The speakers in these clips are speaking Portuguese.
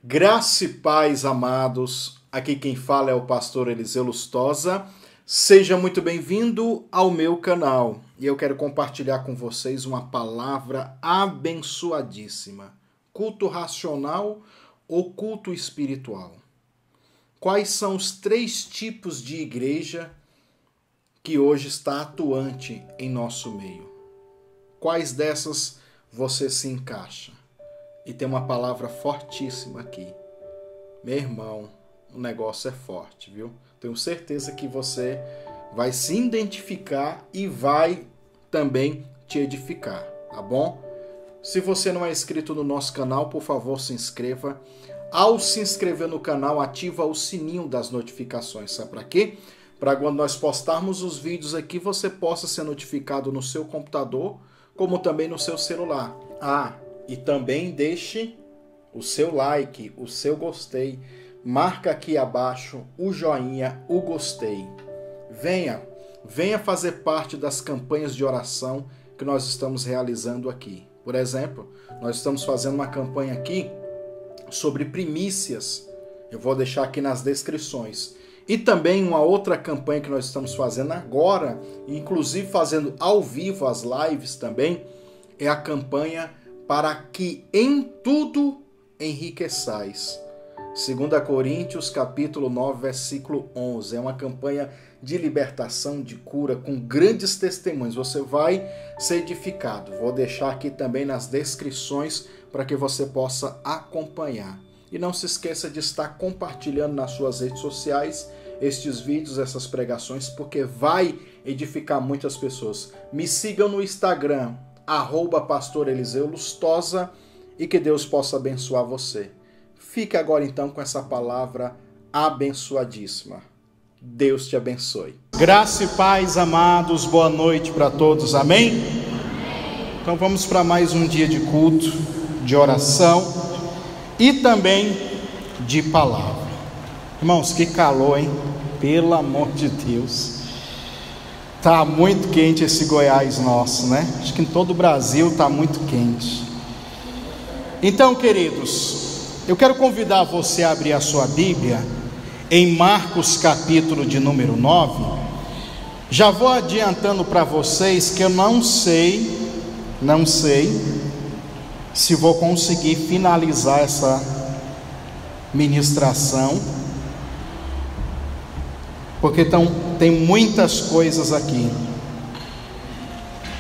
Graça e paz, amados. Aqui quem fala é o pastor Eliseu Lustosa. Seja muito bem-vindo ao meu canal. E eu quero compartilhar com vocês uma palavra abençoadíssima. Culto racional ou culto espiritual? Quais são os 3 tipos de igreja que hoje está atuante em nosso meio? Quais dessas você se encaixa? E tem uma palavra fortíssima aqui. Meu irmão, o negócio é forte, viu? Tenho certeza que você vai se identificar e vai também te edificar, tá bom? Se você não é inscrito no nosso canal, por favor, se inscreva. Ao se inscrever no canal, ativa o sininho das notificações. Sabe para quê? Para quando nós postarmos os vídeos aqui, você possa ser notificado no seu computador, como também no seu celular. E também deixe o seu like, o seu gostei. Marca aqui abaixo o joinha, o gostei. Venha fazer parte das campanhas de oração que nós estamos realizando aqui. Por exemplo, nós estamos fazendo uma campanha aqui sobre primícias. Eu vou deixar aqui nas descrições. E também uma outra campanha que nós estamos fazendo agora, inclusive fazendo ao vivo as lives também, é a campanha para que em tudo enriqueçais. 2 Coríntios capítulo 9, versículo 11. É uma campanha de libertação, de cura, com grandes testemunhos. Você vai ser edificado. Vou deixar aqui também nas descrições para que você possa acompanhar. E não se esqueça de estar compartilhando nas suas redes sociais estes vídeos, essas pregações, porque vai edificar muitas pessoas. Me sigam no Instagram, @pastor Eliseu Lustosa, e que Deus possa abençoar você. Fique agora então com essa palavra abençoadíssima. Deus te abençoe. Graça e paz, amados, boa noite para todos, amém? Então vamos para mais um dia de culto, de oração e também de palavra. Irmãos, que calor, hein? Pelo amor de Deus. Tá muito quente esse Goiás nosso, né? Acho que em todo o Brasil tá muito quente. Então, queridos, eu quero convidar você a abrir a sua Bíblia em Marcos capítulo de número 9. Já vou adiantando para vocês que eu não sei se vou conseguir finalizar essa ministração, porque tem muitas coisas aqui.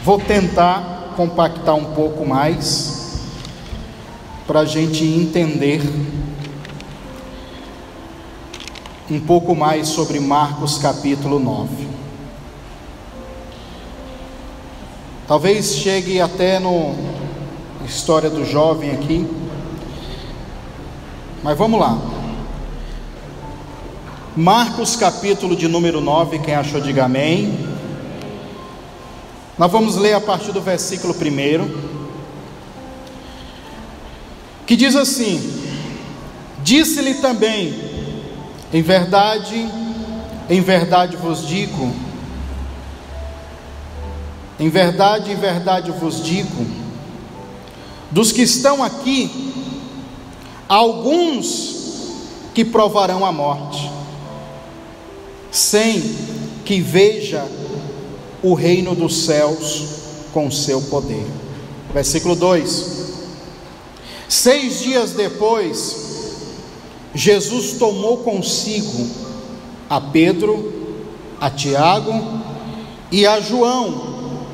Vou tentar compactar um pouco mais para a gente entender um pouco mais sobre Marcos capítulo 9. Talvez chegue até no história do jovem aqui, mas vamos lá. Marcos capítulo de número 9, quem achou diga amém. Nós vamos ler a partir do versículo 1, que diz assim: disse-lhe também, em verdade vos digo, dos que estão aqui, alguns que provarão a morte, sem que veja o reino dos céus com seu poder. Versículo 2: 6 dias depois, Jesus tomou consigo a Pedro, a Tiago e a João,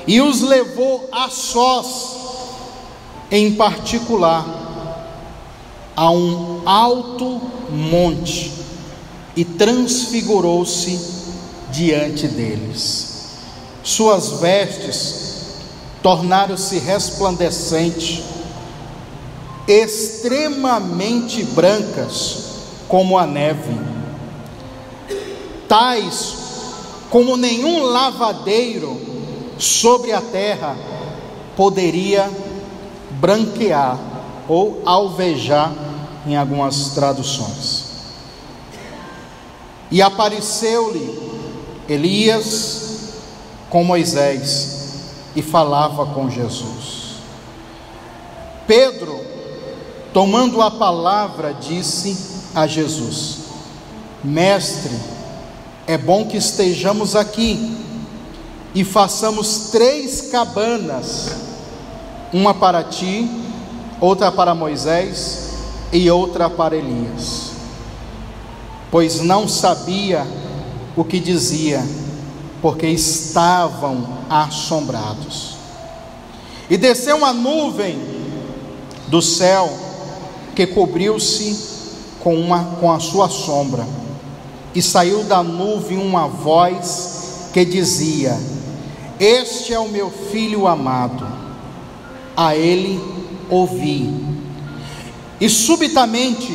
e os levou a sós, em particular, a um alto monte, e transfigurou-se diante deles. Suas vestes tornaram-se resplandecentes, extremamente brancas como a neve, tais como nenhum lavadeiro sobre a terra poderia branquear ou alvejar em algumas traduções. E apareceu-lhe Elias com Moisés e falava com Jesus. Pedro tomando a palavra, disse a Jesus: Mestre, é bom que estejamos aqui e façamos 3 cabanas, uma para ti, outra para Moisés e outra para Elias. Pois não sabia o que dizia, porque estavam assombrados. E desceu uma nuvem do céu, que cobriu-se com a sua sombra, e saiu da nuvem uma voz que dizia: Este é o meu filho amado, a ele ouvi. E subitamente,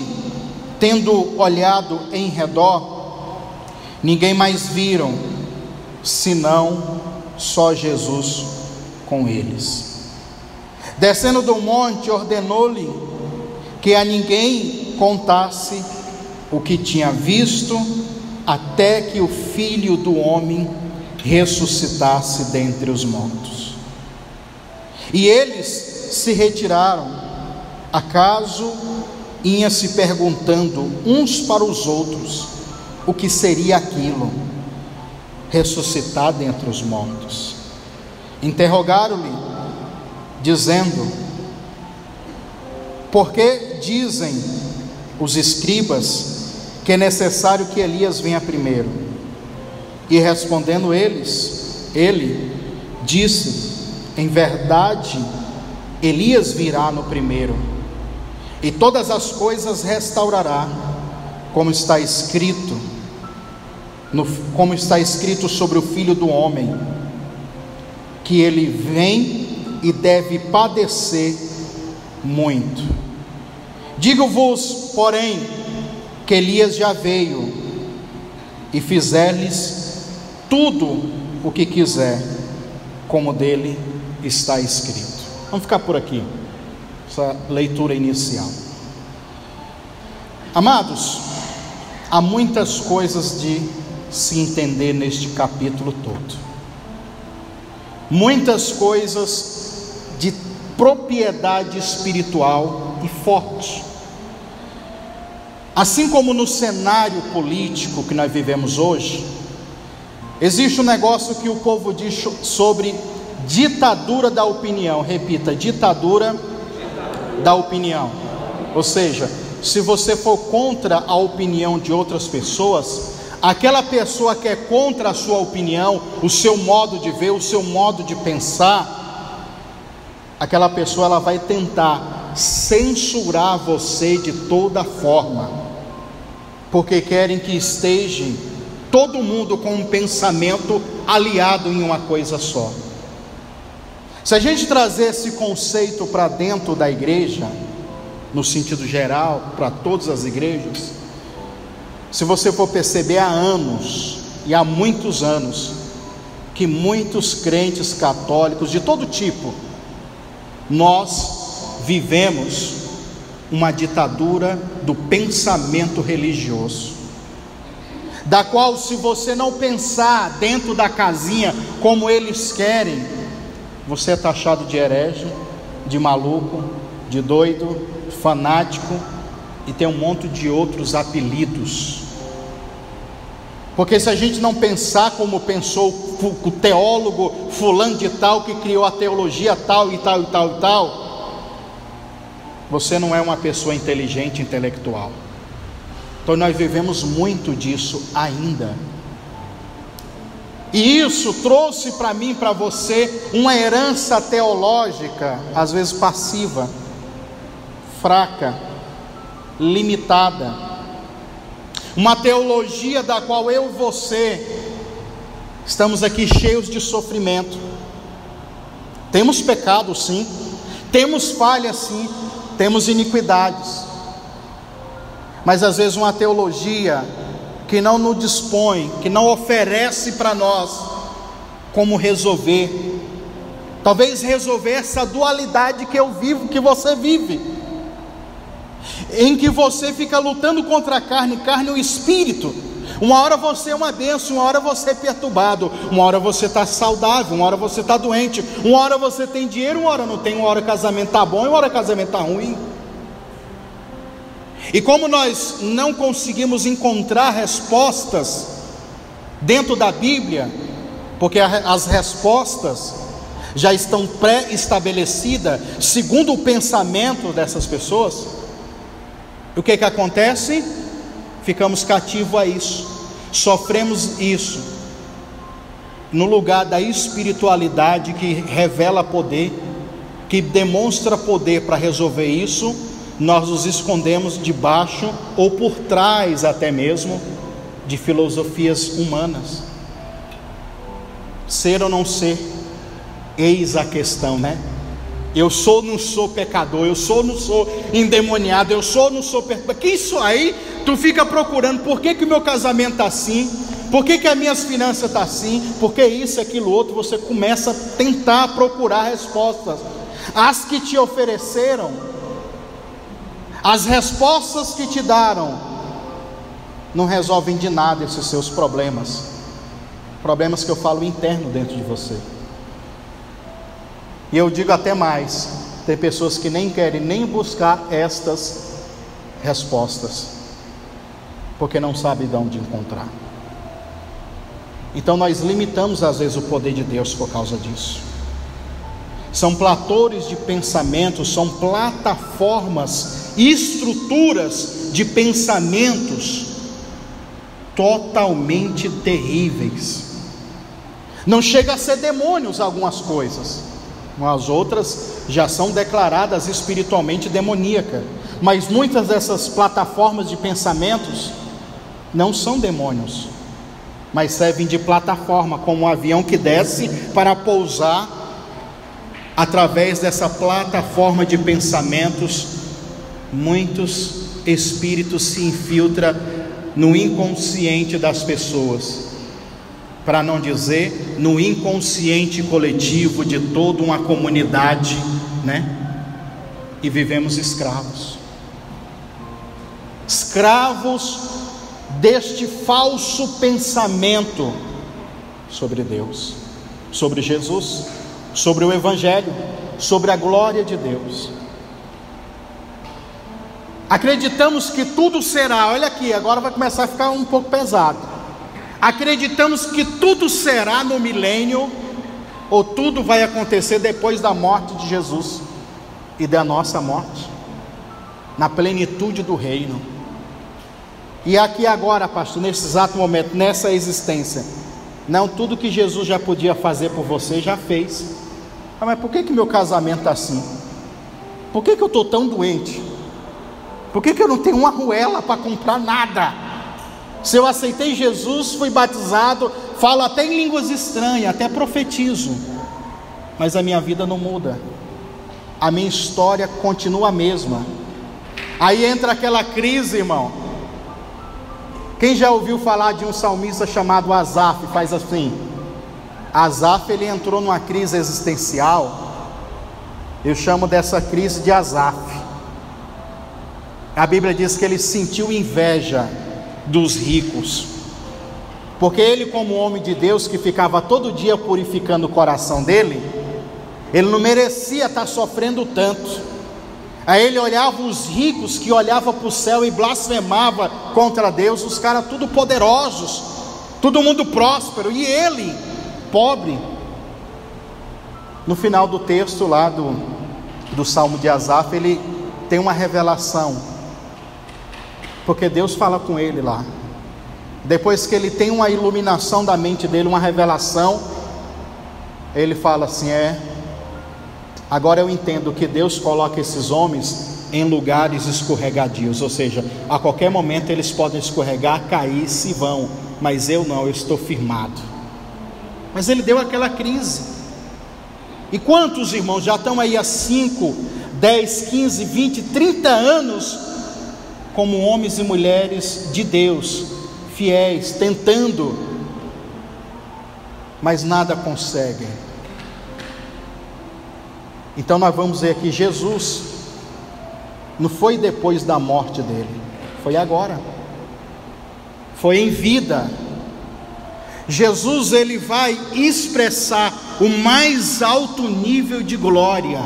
tendo olhado em redor, ninguém mais viram, senão só Jesus com eles. Descendo do monte, ordenou-lhe que a ninguém contasse o que tinha visto, até que o Filho do Homem ressuscitasse dentre os mortos. E eles se retiraram, acaso iam se perguntando uns para os outros o que seria aquilo, ressuscitar dentre os mortos. Interrogaram-lhe, dizendo: Por que dizem os escribas que é necessário que Elias venha primeiro? E respondendo ele disse: Em verdade, Elias virá no primeiro, e todas as coisas restaurará, como está escrito sobre o Filho do Homem, que ele vem e deve padecer muito. Digo-vos, porém, que Elias já veio e fizer-lhes tudo o que quiser, como dele está escrito. Vamos ficar por aqui, essa leitura inicial. Amados, há muitas coisas de se entender neste capítulo todo, muitas coisas de propriedade espiritual e forte. Assim como no cenário político que nós vivemos hoje, existe um negócio que o povo diz sobre ditadura da opinião. Repita: ditadura da opinião. Ou seja, se você for contra a opinião de outras pessoas, aquela pessoa que é contra a sua opinião, o seu modo de ver, o seu modo de pensar, aquela pessoa ela vai tentar censurar você de toda forma, porque querem que esteja todo mundo com um pensamento aliado em uma coisa só. Se a gente trazer esse conceito para dentro da igreja, no sentido geral, para todas as igrejas, se você for perceber, há anos, e há muitos anos, que muitos crentes católicos de todo tipo, nós vivemos uma ditadura do pensamento religioso, da qual, se você não pensar dentro da casinha como eles querem, você é taxado de herege, de maluco, de doido, fanático, e tem um monte de outros apelidos. Porque se a gente não pensar como pensou o teólogo fulano de tal, que criou a teologia tal e tal e tal e tal, você não é uma pessoa inteligente, intelectual. Então nós vivemos muito disso ainda. E isso trouxe para mim, para você, uma herança teológica, às vezes passiva, fraca, limitada. Uma teologia da qual eu e você estamos aqui cheios de sofrimento. Temos pecado sim, temos falhas sim, temos iniquidades, mas às vezes uma teologia que não nos dispõe, que não oferece para nós como resolver, talvez resolver essa dualidade que eu vivo, que você vive, em que você fica lutando contra a carne e o espírito. Uma hora você é uma bênção, uma hora você é perturbado, uma hora você está saudável, uma hora você está doente, uma hora você tem dinheiro, uma hora não tem, uma hora o casamento está bom e uma hora o casamento está ruim. E como nós não conseguimos encontrar respostas dentro da Bíblia, porque as respostas já estão pré-estabelecidas segundo o pensamento dessas pessoas, o que acontece? Ficamos cativos a isso, sofremos isso. No lugar da espiritualidade que revela poder, que demonstra poder para resolver isso, nós nos escondemos debaixo ou por trás até mesmo de filosofias humanas. Ser ou não ser, eis a questão, né? Eu sou ou não sou pecador, eu sou ou não sou endemoniado, eu sou ou não sou pecador. Que isso aí, tu fica procurando, por que o meu casamento está assim? Por que as minhas finanças estão assim? Por que isso, aquilo, outro? Você começa a tentar procurar respostas. As que te ofereceram, as respostas que te deram, não resolvem de nada esses seus problemas. Problemas que eu falo interno dentro de você. E eu digo até mais, tem pessoas que nem querem nem buscar estas respostas, porque não sabem de onde encontrar. Então nós limitamos às vezes o poder de Deus por causa disso. São platores de pensamento, são plataformas, estruturas de pensamentos totalmente terríveis. Não chega a ser demônios algumas coisas, as outras já são declaradas espiritualmente demoníacas, mas muitas dessas plataformas de pensamentos não são demônios, mas servem de plataforma, como um avião que desce para pousar. Através dessa plataforma de pensamentos, muitos espíritos se infiltram no inconsciente das pessoas, para não dizer no inconsciente coletivo de toda uma comunidade, né? E vivemos escravos deste falso pensamento sobre Deus, sobre Jesus, sobre o Evangelho, sobre a glória de Deus. Acreditamos que tudo será, olha aqui, agora vai começar a ficar um pouco pesado. Acreditamos que tudo será no milênio, ou tudo vai acontecer depois da morte de Jesus e da nossa morte, na plenitude do reino. E aqui agora, pastor, nesse exato momento, nessa existência, não, tudo que Jesus já podia fazer por você, já fez. Mas por que meu casamento está assim? Por que eu estou tão doente? Por que eu não tenho uma arruela para comprar nada? Se eu aceitei Jesus, fui batizado, falo até em línguas estranhas, até profetizo, mas a minha vida não muda, a minha história continua a mesma. Aí entra aquela crise, irmão. Quem já ouviu falar de um salmista chamado Asaf? Faz assim. Asaf, ele entrou numa crise existencial. Eu chamo dessa crise de Asaf. A Bíblia diz que ele sentiu inveja dos ricos, porque ele, como homem de Deus que ficava todo dia purificando o coração dele, ele não merecia estar sofrendo tanto. Aí ele olhava os ricos que olhavam para o céu e blasfemava contra Deus, os caras tudo poderosos, todo mundo próspero, e ele pobre. No final do texto lá do Salmo de Asaf, ele tem uma revelação, porque Deus fala com ele lá. Depois que ele tem uma iluminação da mente dele, uma revelação, ele fala assim: agora eu entendo que Deus coloca esses homens em lugares escorregadios, ou seja, a qualquer momento eles podem escorregar, cair, se vão, mas eu não, eu estou firmado. Mas ele deu aquela crise. E quantos irmãos já estão aí há 5, 10, 15, 20, 30 anos como homens e mulheres de Deus, fiéis, tentando, mas nada conseguem. Então nós vamos ver aqui, Jesus não foi depois da morte dele, foi agora, foi em vida. Jesus, ele vai expressar o mais alto nível de glória.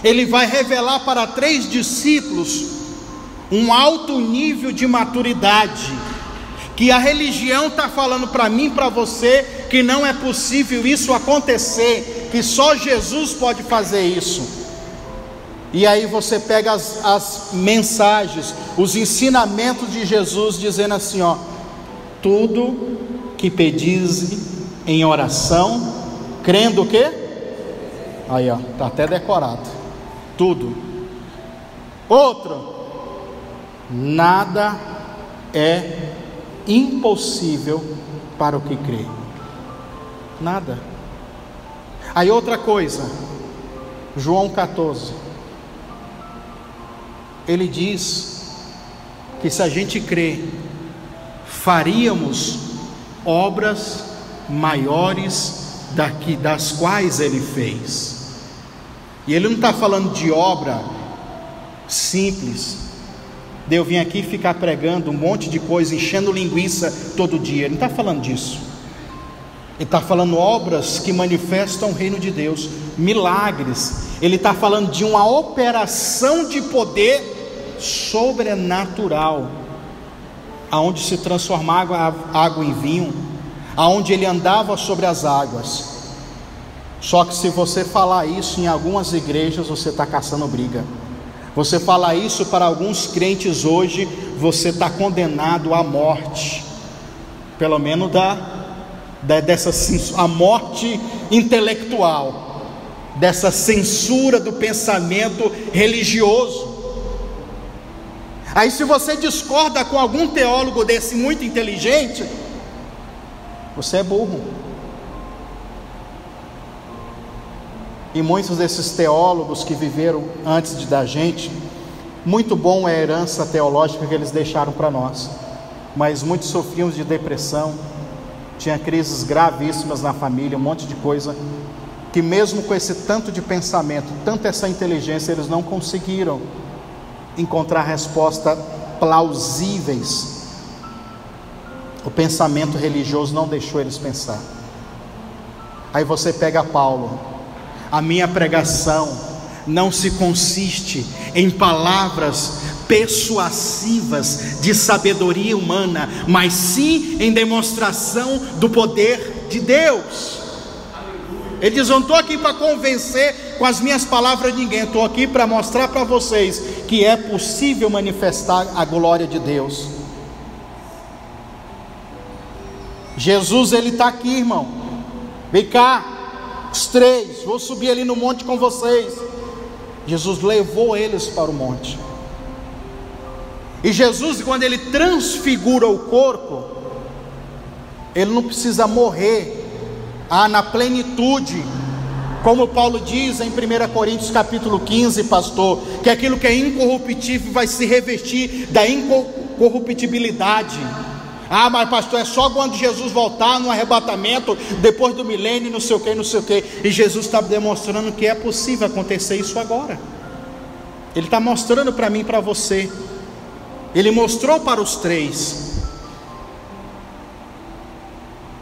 Ele vai revelar para 3 discípulos um alto nível de maturidade, que a religião está falando para mim, para você, que não é possível isso acontecer, que só Jesus pode fazer isso. E aí você pega as mensagens, os ensinamentos de Jesus, dizendo assim, ó: tudo que pedis em oração, crendo o quê? Aí ó, está até decorado, tudo. Outro, nada é impossível para o que crê. Nada. Aí outra coisa, João 14, ele diz que se a gente crê, faríamos obras maiores das quais ele fez. E ele não está falando de obra simples, de eu vir aqui ficar pregando um monte de coisa, enchendo linguiça todo dia. Ele não está falando disso. Ele está falando obras que manifestam o reino de Deus, milagres. Ele está falando de uma operação de poder sobrenatural, aonde se transformava água em vinho, aonde ele andava sobre as águas. Só que se você falar isso em algumas igrejas, você está caçando briga. Você falar isso para alguns crentes hoje, você está condenado à morte, pelo menos a morte intelectual, dessa censura do pensamento religioso. Aí se você discorda com algum teólogo desse muito inteligente, você é burro. E muitos desses teólogos que viveram antes da gente, muito bom é a herança teológica que eles deixaram para nós, mas muitos sofriam de depressão, tinha crises gravíssimas na família, um monte de coisa, que mesmo com esse tanto de pensamento, tanta essa inteligência, eles não conseguiram encontrar respostas plausíveis. O pensamento religioso não deixou eles pensar. Aí você pega Paulo: a minha pregação não se consiste em palavras persuasivas de sabedoria humana, mas sim em demonstração do poder de Deus. Ele diz: eu não estou aqui para convencer com as minhas palavras ninguém, estou aqui para mostrar para vocês que é possível manifestar a glória de Deus. Jesus, ele está aqui, irmão. Vem cá, os três, vou subir ali no monte com vocês. Jesus levou eles para o monte. E Jesus, quando ele transfigura o corpo, ele não precisa morrer na plenitude, como Paulo diz em 1 Coríntios capítulo 15, pastor, que aquilo que é incorruptível vai se revestir da incorruptibilidade. Mas pastor, é só quando Jesus voltar no arrebatamento, depois do milênio, não sei o que, não sei o que. E Jesus está demonstrando que é possível acontecer isso agora. Ele está mostrando para mim e para você. Ele mostrou para os três.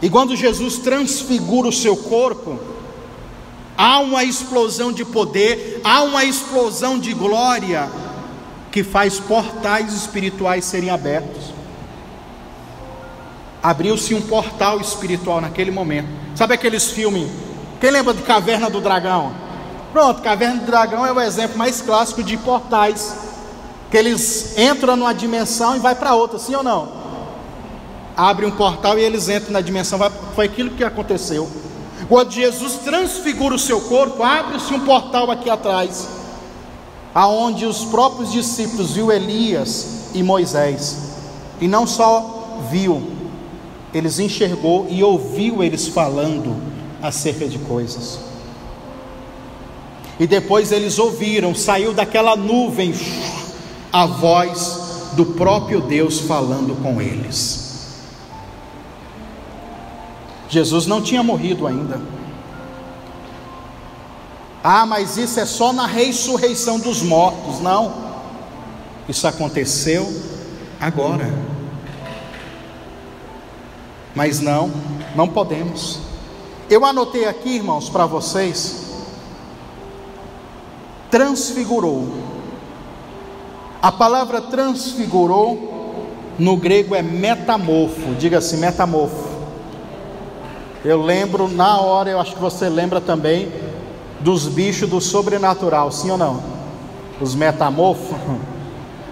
E quando Jesus transfigura o seu corpo, há uma explosão de poder, há uma explosão de glória, que faz portais espirituais serem abertos. Abriu-se um portal espiritual naquele momento. Sabe aqueles filmes? Quem lembra de Caverna do Dragão? Pronto, Caverna do Dragão é o exemplo mais clássico de portais, que eles entram numa dimensão e vai para outra, sim ou não? Abre um portal e eles entram na dimensão. Foi aquilo que aconteceu. Quando Jesus transfigura o seu corpo, abre-se um portal aqui atrás, aonde os próprios discípulos viu Elias e Moisés. E não só viu, eles enxergou e ouviu eles falando acerca de coisas. E depois eles ouviram, saiu daquela nuvem a voz do próprio Deus falando com eles. Jesus não tinha morrido ainda. Mas isso é só na ressurreição dos mortos. Não, isso aconteceu agora. Mas não podemos. Eu anotei aqui, irmãos, para vocês: transfigurou. A palavra transfigurou, no grego é metamorfo. Diga assim, metamorfo. Eu lembro, na hora, eu acho que você lembra também dos bichos do sobrenatural, sim ou não? Os metamorfos.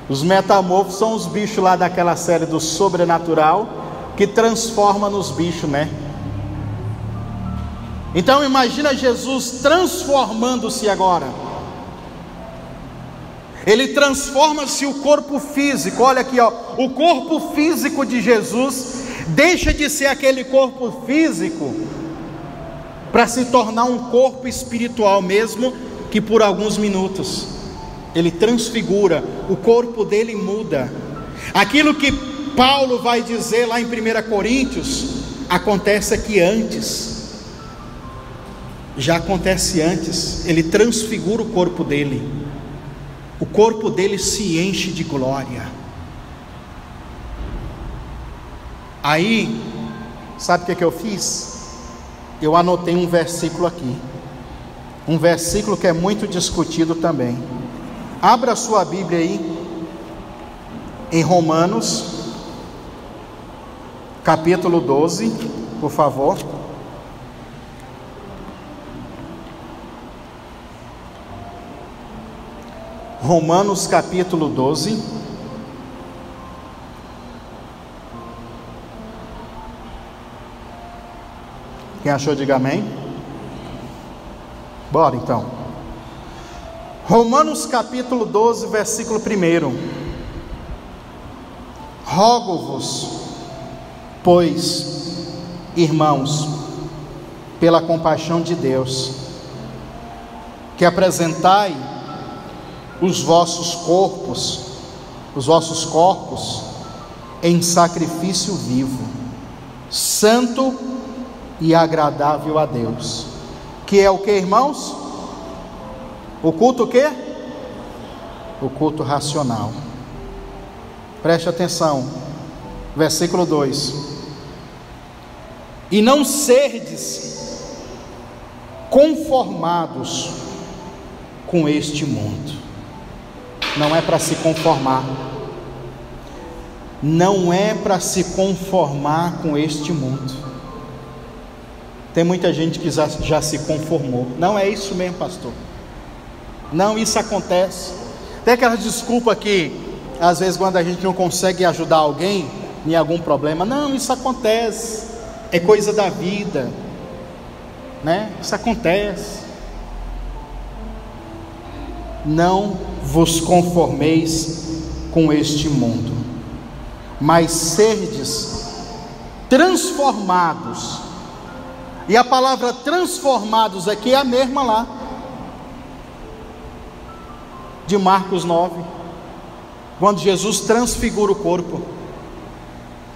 Os metamorfos são os bichos lá daquela série do sobrenatural, que transforma nos bichos, né? Então imagina Jesus transformando-se agora. Ele transforma-se o corpo físico. Olha aqui, ó, o corpo físico de Jesus deixa de ser aquele corpo físico para se tornar um corpo espiritual, mesmo que por alguns minutos. Ele transfigura, o corpo dele muda. Aquilo que Paulo vai dizer lá em 1 Coríntios, acontece aqui antes. Já acontece antes. Ele transfigura o corpo dele. O corpo dele se enche de glória. Aí, sabe o que eu fiz? Eu anotei um versículo aqui. Um versículo que é muito discutido também. Abra a sua Bíblia aí, em Romanos, capítulo 12, por favor. Romanos capítulo 12. Quem achou, diga amém. Bora então. Romanos capítulo 12, versículo 1. Rogo-vos, pois, irmãos, pela compaixão de Deus, que apresentai os vossos corpos em sacrifício vivo, santo e agradável a Deus, que é o que, irmãos? O culto o quê? O culto racional. Preste atenção, versículo 2: e não serdes conformados com este mundo. Não é para se conformar. Não é para se conformar com este mundo. Tem muita gente que já se conformou. Não é isso mesmo, pastor. Não, isso acontece. Tem aquela desculpa que às vezes quando a gente não consegue ajudar alguém em algum problema, não, isso acontece, é coisa da vida, né? Isso acontece. Não vos conformeis com este mundo, mas serdes transformados. E a palavra transformados aqui é a mesma lá de Marcos 9, quando Jesus transfigura o corpo.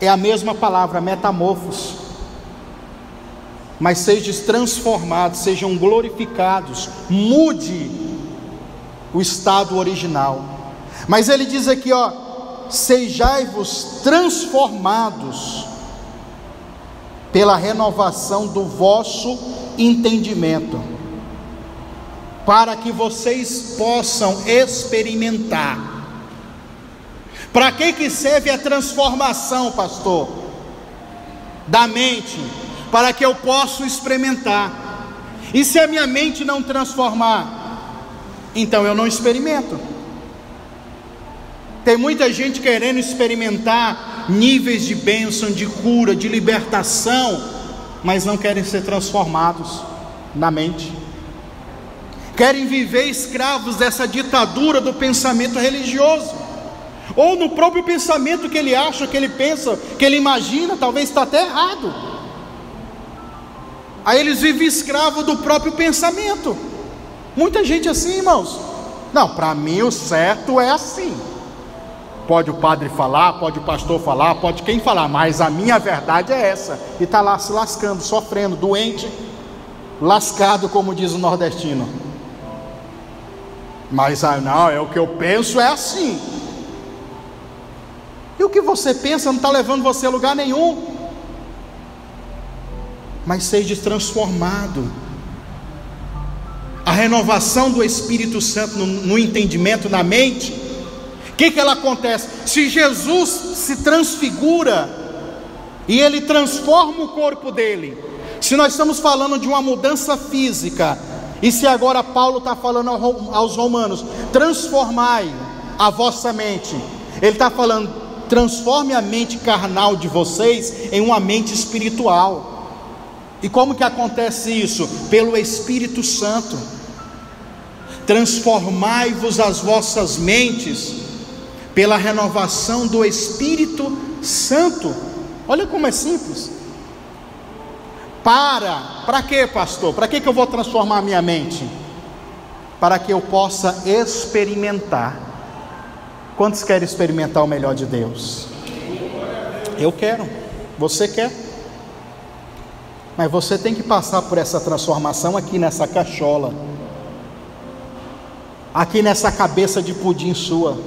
É a mesma palavra, metamorfos. Mas sejam transformados, sejam glorificados, mude o estado original. Mas ele diz aqui, ó, sejai-vos transformados pela renovação do vosso entendimento, para que vocês possam experimentar. Para que serve a transformação, pastor? Da mente, para que eu possa experimentar. E se a minha mente não transformar, então eu não experimento. Tem muita gente querendo experimentar níveis de bênção, de cura, de libertação, mas não querem ser transformados na mente. Querem viver escravos dessa ditadura do pensamento religioso, ou no próprio pensamento que ele acha, que ele pensa, que ele imagina, talvez está até errado. Aí eles vivem escravos do próprio pensamento. Muita gente assim, irmãos. Não, para mim o certo é assim. Pode o padre falar, pode o pastor falar, pode quem falar, mas a minha verdade é essa. E está lá se lascando, sofrendo, doente, lascado, como diz o nordestino. Mas não, é o que eu penso, é assim. E o que você pensa não está levando você a lugar nenhum. Mas seja transformado. A renovação do Espírito Santo no entendimento, na mente, O que ela acontece? Se Jesus se transfigura e ele transforma o corpo dele, se nós estamos falando de uma mudança física, e se agora Paulo está falando aos romanos, transformai a vossa mente, ele está falando, transforme a mente carnal de vocês em uma mente espiritual. E como que acontece isso? Pelo Espírito Santo. Transformai-vos as vossas mentes pela renovação do Espírito Santo. Olha como é simples. Para quê, pastor? Para que eu vou transformar a minha mente? Para que eu possa experimentar. Quantos querem experimentar o melhor de Deus? Eu quero. Você quer? Mas você tem que passar por essa transformação aqui nessa cachola, aqui nessa cabeça de pudim sua,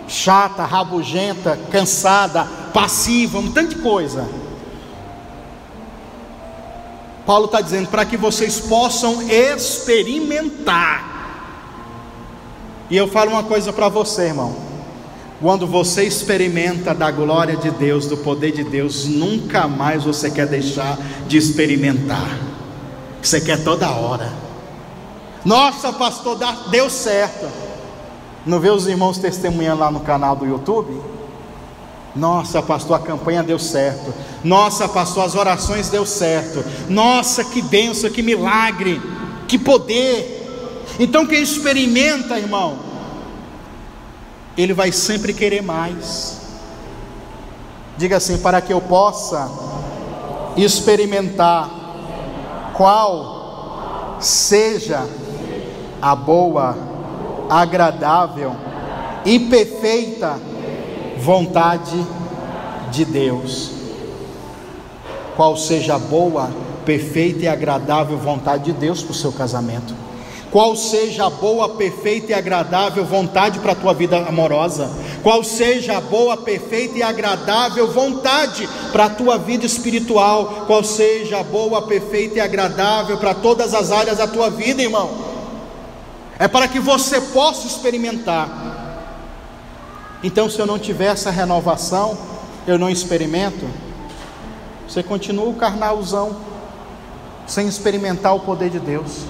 chata, rabugenta, cansada, passiva, um tanto de coisa. Paulo está dizendo para que vocês possam experimentar. E eu falo uma coisa para você, irmão: quando você experimenta da glória de Deus, do poder de Deus, nunca mais você quer deixar de experimentar. Você quer toda hora. Nossa, pastor, deu certo. Não vê os irmãos testemunhando lá no canal do YouTube? Nossa, pastor, a campanha deu certo. Nossa, pastor, as orações deu certo. Nossa, que bênção, que milagre, que poder. Então quem experimenta, irmão, ele vai sempre querer mais. Diga assim: para que eu possa experimentar qual seja a boa, agradável e perfeita vontade de Deus. Qual seja a boa, perfeita e agradável vontade de Deus para o seu casamento. Qual seja a boa, perfeita e agradável vontade para a tua vida amorosa. Qual seja a boa, perfeita e agradável vontade para a tua vida espiritual. Qual seja a boa, perfeita e agradável para todas as áreas da tua vida, irmão. É para que você possa experimentar. Então, se eu não tiver essa renovação, eu não experimento, você continua o carnalzão, sem experimentar o poder de Deus,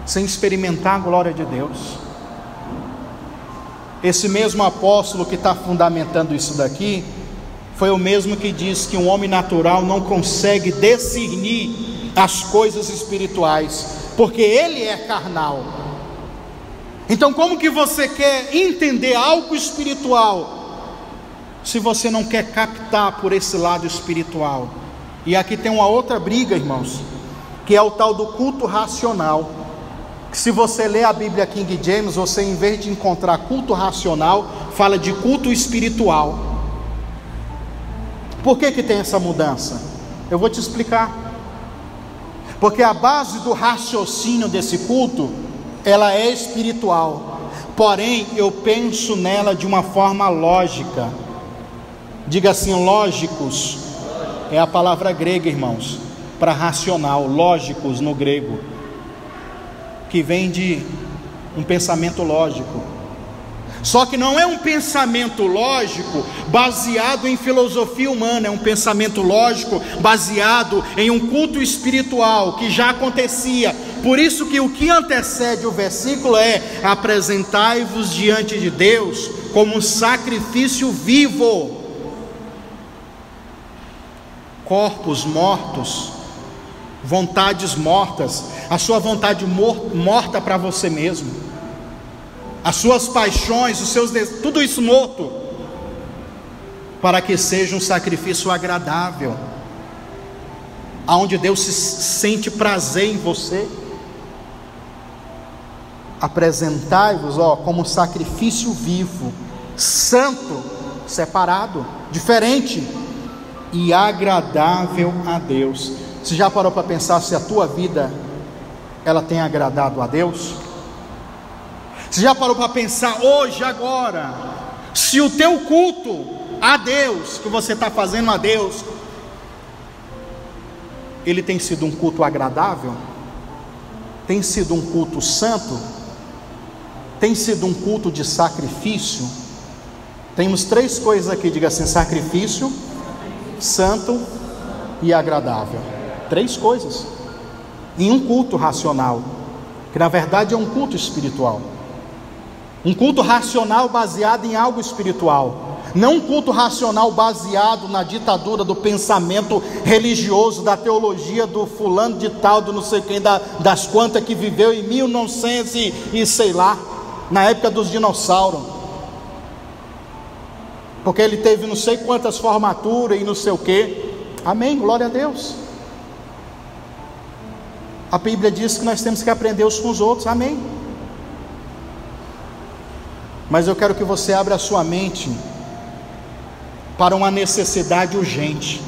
sem experimentar a glória de Deus. Esse mesmo apóstolo que está fundamentando isso daqui, foi o mesmo que diz que um homem natural não consegue discernir as coisas espirituais, porque ele é carnal. Então como que você quer entender algo espiritual, se você não quer captar por esse lado espiritual? E aqui tem uma outra briga, irmãos, que é o tal do culto racional. Que se você ler a Bíblia King James, você, em vez de encontrar culto racional, fala de culto espiritual. Por que tem essa mudança? Eu vou te explicar. Porque a base do raciocínio desse culto, ela é espiritual, porém eu penso nela de uma forma lógica. Diga assim: lógicos é a palavra grega, irmãos, para racional. Lógicos no grego, que vem de um pensamento lógico. Só que não é um pensamento lógico baseado em filosofia humana, é um pensamento lógico baseado em um culto espiritual que já acontecia. Por isso que o que antecede o versículo é: apresentai-vos diante de Deus como um sacrifício vivo. Corpos mortos, vontades mortas, a sua vontade morta para você mesmo, as suas paixões, os seus desejos, tudo isso morto, para que seja um sacrifício agradável, aonde Deus se sente prazer em você. Apresentai-vos, como um sacrifício vivo, santo, separado, diferente e agradável a Deus. Você já parou para pensar se a tua vida ela tem agradado a Deus? Você já parou para pensar hoje, agora, se o teu culto a Deus, que você está fazendo a Deus, ele tem sido um culto agradável? Tem sido um culto santo? tem sido um culto de sacrifício? Temos 3 coisas aqui, diga assim: sacrifício, santo e agradável. 3 coisas em um culto racional, que na verdade é um culto espiritual. Um culto racional baseado em algo espiritual, não um culto racional baseado na ditadura do pensamento religioso, da teologia do fulano de tal, do não sei quem, das quantas que viveu em 1900 e sei lá, na época dos dinossauros, porque ele teve não sei quantas formaturas e não sei o que. Amém, glória a Deus. A Bíblia diz que nós temos que aprender uns com os outros, amém. Mas eu quero que você abra a sua mente para uma necessidade urgente.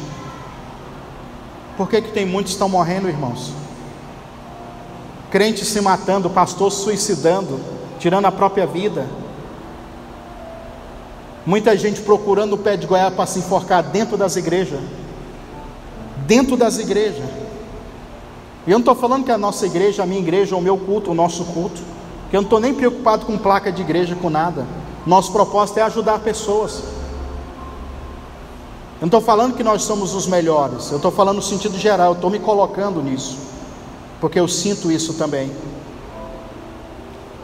Por que tem muitos que estão morrendo, irmãos? Crentes se matando, pastor se suicidando, tirando a própria vida. Muita gente procurando o pé de goiaba para se enforcar dentro das igrejas. Dentro das igrejas. E eu não estou falando que a nossa igreja, a minha igreja, o meu culto, o nosso culto, que eu não estou nem preocupado com placa de igreja, com nada. Nosso propósito é ajudar pessoas. Eu não estou falando que nós somos os melhores, eu estou falando no sentido geral, eu estou me colocando nisso, porque eu sinto isso também.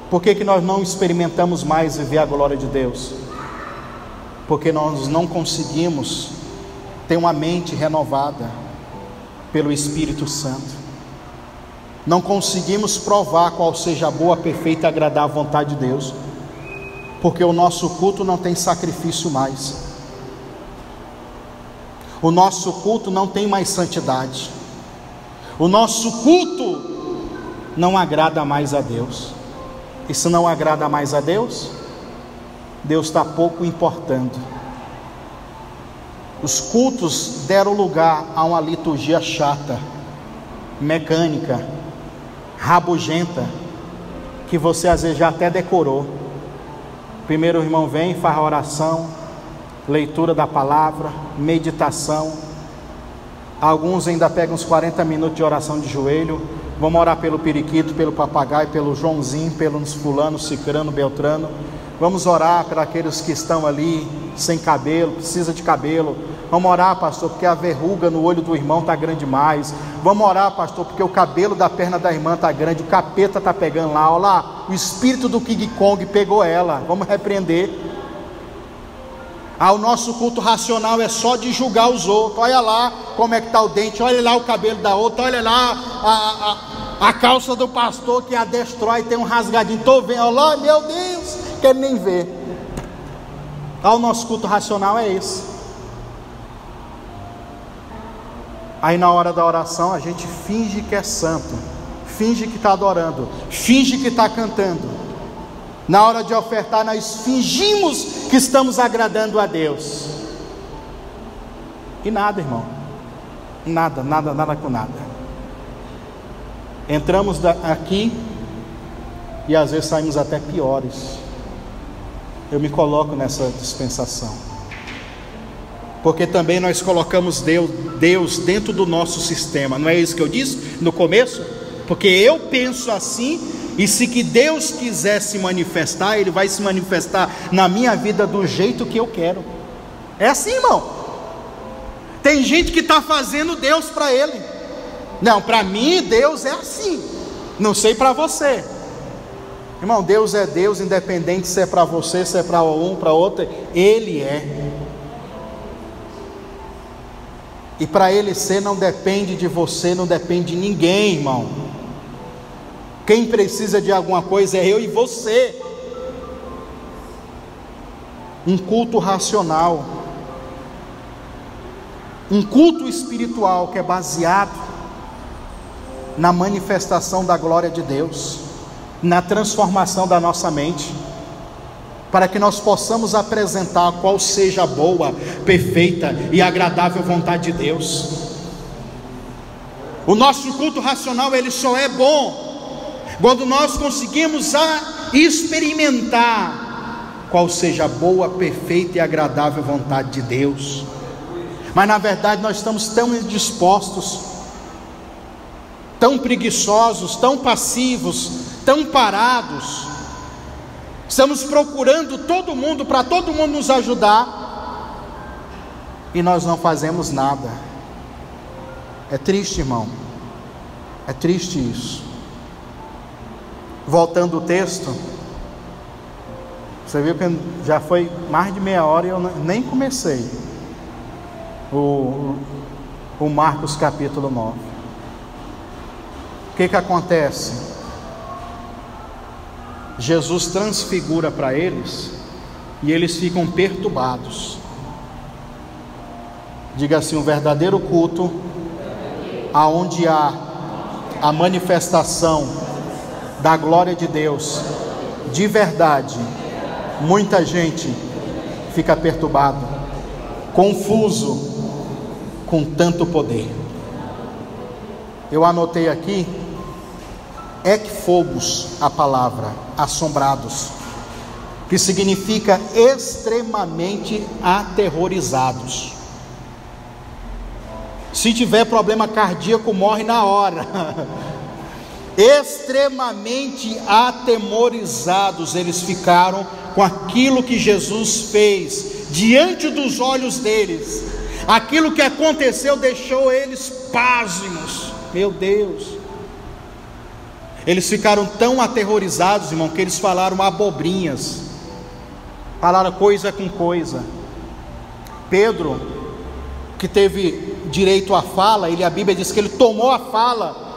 Por que nós não experimentamos mais viver a glória de Deus? Porque nós não conseguimos ter uma mente renovada pelo Espírito Santo. Não conseguimos provar qual seja a boa, perfeita e agradável vontade de Deus, porque o nosso culto não tem sacrifício mais. O nosso culto não tem mais santidade. O nosso culto não agrada mais a Deus. E se não agrada mais a Deus, Deus está pouco importando. Os cultos deram lugar a uma liturgia chata, mecânica, rabugenta, que você às vezes já até decorou. Primeiro o irmão vem, faz a oração, leitura da palavra, meditação. Alguns ainda pegam uns 40 minutos de oração de joelho. Vamos orar pelo periquito, pelo papagaio, pelo Joãozinho, pelos fulano, cicrano, beltrano. Vamos orar para aqueles que estão ali sem cabelo, precisa de cabelo. Vamos orar, pastor, porque a verruga no olho do irmão está grande demais. Vamos orar, pastor, porque o cabelo da perna da irmã está grande, o capeta está pegando lá. Olha lá, o espírito do King Kong pegou ela. Vamos repreender. O nosso culto racional é só de julgar os outros. Olha lá como é que está o dente, olha lá o cabelo da outra, olha lá a calça do pastor que a destrói, tem um rasgadinho. Estou vendo, olha lá, meu Deus, quero nem ver. O nosso culto racional é esse. Aí na hora da oração a gente finge que é santo, finge que está adorando, finge que está cantando. Na hora de ofertar nós fingimos que estamos agradando a Deus. E nada, irmão. Nada com nada. Entramos aqui e às vezes saímos até piores. Eu me coloco nessa dispensação, porque também nós colocamos Deus dentro do nosso sistema. Não é isso que eu disse no começo? Porque eu penso assim, e se que Deus quiser se manifestar, Ele vai se manifestar na minha vida do jeito que eu quero. É assim, irmão. Tem gente que está fazendo Deus para ele. Não, para mim Deus é assim. Não sei para você. Irmão, Deus é Deus, independente se é para você, se é para um, para outro. Ele é. E para Ele ser não depende de você, não depende de ninguém, irmão. Quem precisa de alguma coisa é eu e você. Um culto racional, um culto espiritual que é baseado na manifestação da glória de Deus, na transformação da nossa mente, para que nós possamos apresentar qual seja a boa, perfeita e agradável vontade de Deus. O nosso culto racional, ele só é bom quando nós conseguimos experimentar qual seja a boa, perfeita e agradável vontade de Deus. Mas na verdade nós estamos tão indispostos, tão preguiçosos, tão passivos, tão parados, Estamos procurando todo mundo, para todo mundo nos ajudar, e nós não fazemos nada. É triste, irmão. É triste isso. Voltando ao texto, você viu que já foi mais de meia hora e eu nem comecei o Marcos capítulo 9. O que acontece? Jesus transfigura para eles e eles ficam perturbados. Diga assim: um verdadeiro culto, aonde há a manifestação da glória de Deus de verdade, muita gente fica perturbado, confuso com tanto poder. Eu anotei aqui, ekphobos, a palavra, assombrados, que significa extremamente aterrorizados. Se tiver problema cardíaco, morre na hora. Extremamente atemorizados eles ficaram com aquilo que Jesus fez diante dos olhos deles. Aquilo que aconteceu deixou eles pasmos. Meu Deus! Eles ficaram tão aterrorizados, irmão, que eles falaram abobrinhas, falaram coisa com coisa. Pedro, que teve direito à fala, a Bíblia diz que ele tomou a fala.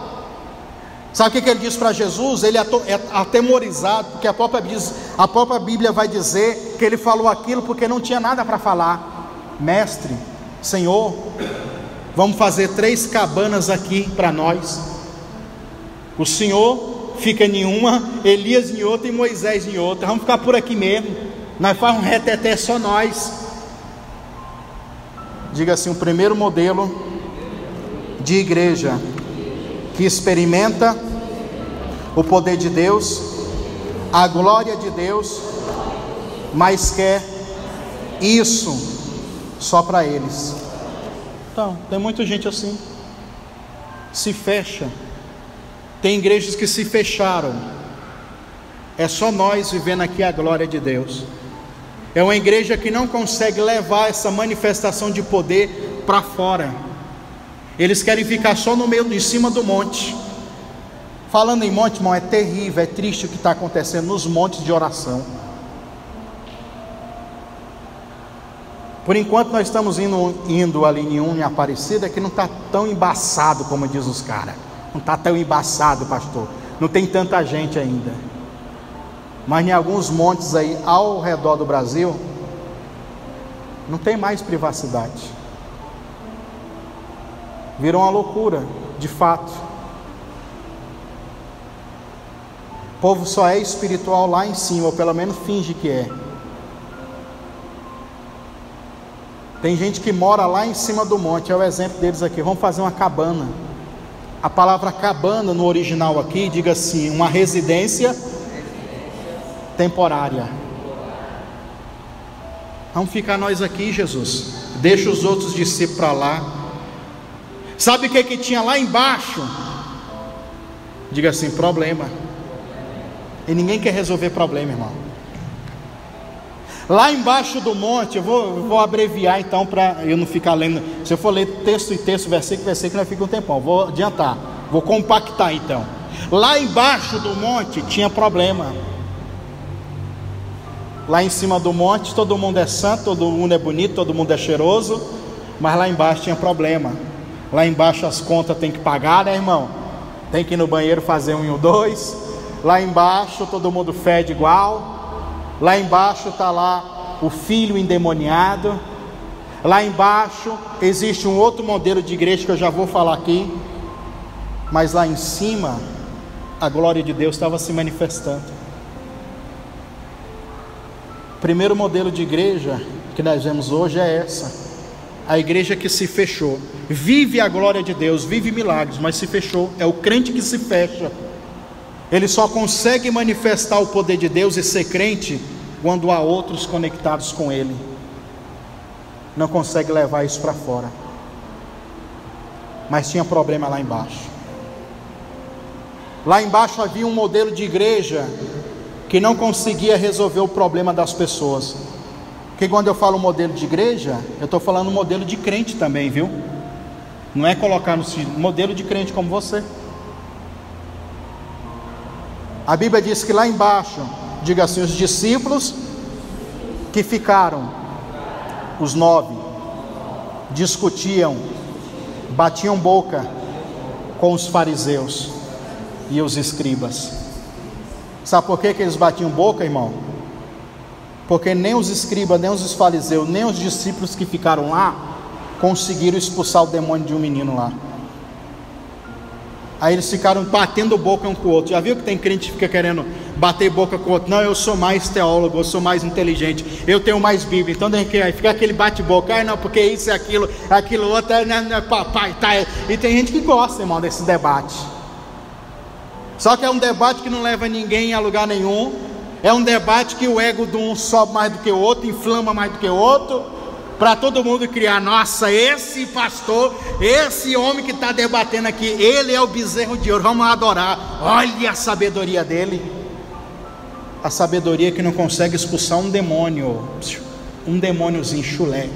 Sabe o que ele diz para Jesus? Ele é atemorizado, porque a própria Bíblia vai dizer que ele falou aquilo porque não tinha nada para falar. Mestre, Senhor, vamos fazer 3 cabanas aqui para nós. O Senhor fica em uma, Elias em outra e Moisés em outra. Vamos ficar por aqui mesmo. Nós fazemos um reteté só nós. Diga assim: o primeiro modelo de igreja que experimenta o poder de Deus, a glória de Deus, mas quer isso só para eles. Então, tem muita gente assim, se fecha. Tem igrejas que se fecharam. É só nós vivendo aqui a glória de Deus. É uma igreja que não consegue levar essa manifestação de poder para fora. Eles querem ficar só no meio, em cima do monte. Falando em monte, irmão, é terrível, é triste o que está acontecendo nos montes de oração. Por enquanto nós estamos indo ali em Aparecida, que não está tão embaçado como diz os caras. Não está tão embaçado, pastor. Não tem tanta gente ainda. Mas em alguns montes aí ao redor do Brasil, não tem mais privacidade. Virou uma loucura, de fato. O povo só é espiritual lá em cima, ou pelo menos finge que é. Tem gente que mora lá em cima do monte, é o exemplo deles aqui. Vamos fazer uma cabana. A palavra cabana no original aqui, diga assim, uma residência temporária. Vamos ficar nós aqui, Jesus. Deixa os outros discípulos para lá. Sabe o que tinha lá embaixo? Diga assim: problema. E ninguém quer resolver problema, irmão. Lá embaixo do monte, eu vou abreviar então, para eu não ficar lendo. Se eu for ler texto e texto, versículo, nós fica um tempão. Vou adiantar, vou compactar então. Lá embaixo do monte tinha problema. Lá em cima do monte todo mundo é santo, todo mundo é bonito, todo mundo é cheiroso. Mas lá embaixo tinha problema. Lá embaixo as contas tem que pagar, né, irmão? Tem que ir no banheiro fazer 1 e 2. Lá embaixo todo mundo fede igual. Lá embaixo está lá o filho endemoniado. Lá embaixo existe um outro modelo de igreja que eu já vou falar aqui. Mas lá em cima a glória de Deus estava se manifestando. O primeiro modelo de igreja que nós vemos hoje é essa. A igreja que se fechou. Vive a glória de Deus, vive milagres, mas se fechou. É o crente que se fecha. Ele só consegue manifestar o poder de Deus e ser crente quando há outros conectados com ele. Não consegue levar isso para fora. Mas tinha problema lá embaixo. Lá embaixo havia um modelo de igreja que não conseguia resolver o problema das pessoas. Porque quando eu falo modelo de igreja, eu estou falando modelo de crente também, viu? Não é colocar no modelo de crente como você. A Bíblia diz que lá embaixo, diga assim, os discípulos que ficaram, os 9, discutiam, batiam boca com os fariseus e os escribas. Sabe por que eles batiam boca, irmão? Porque nem os escribas, nem os fariseus, nem os discípulos que ficaram lá conseguiram expulsar o demônio de um menino lá. Aí eles ficaram batendo boca um com o outro. Já viu que tem crente que fica querendo bater boca com o outro? Não, eu sou mais teólogo, eu sou mais inteligente, eu tenho mais Bíblia. Então aí fica aquele bate-boca. Não, porque isso é aquilo, aquilo outro, papai, tá. E tem gente que gosta, irmão, desse debate. Só que é um debate que não leva ninguém a lugar nenhum. É um debate que o ego de um sobe mais do que o outro, inflama mais do que o outro, para todo mundo criar, nossa, esse pastor, esse homem que está debatendo aqui, ele é o bezerro de ouro, vamos adorar. Olha a sabedoria dele, a sabedoria que não consegue expulsar um demôniozinho chulé.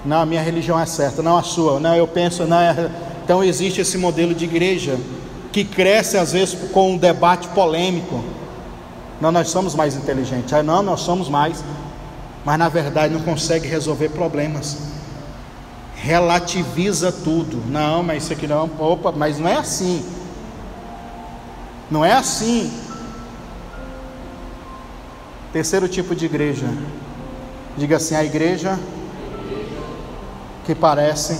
Não, a minha religião é certa, não a sua. Não, eu penso, não é. Então existe esse modelo de igreja que cresce às vezes com um debate polêmico. Não, nós somos mais inteligentes. Não, nós somos mais. Mas na verdade não consegue resolver problemas. Relativiza tudo. Não, mas isso aqui não. Opa, mas não é assim. Não é assim. Terceiro tipo de igreja. Diga assim, a igreja que parece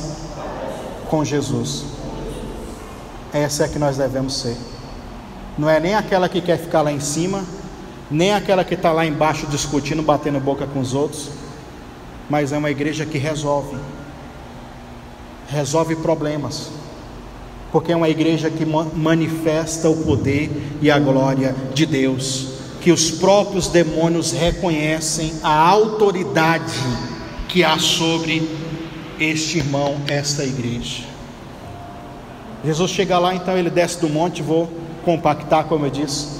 com Jesus. Essa é a que nós devemos ser. Não é nem aquela que quer ficar lá em cima, nem aquela que está lá embaixo discutindo, batendo boca com os outros, mas é uma igreja que resolve problemas, porque é uma igreja que manifesta o poder e a glória de Deus, que os próprios demônios reconhecem a autoridade que há sobre este irmão, esta igreja. Jesus chega lá, então ele desce do monte, vou compactar como eu disse,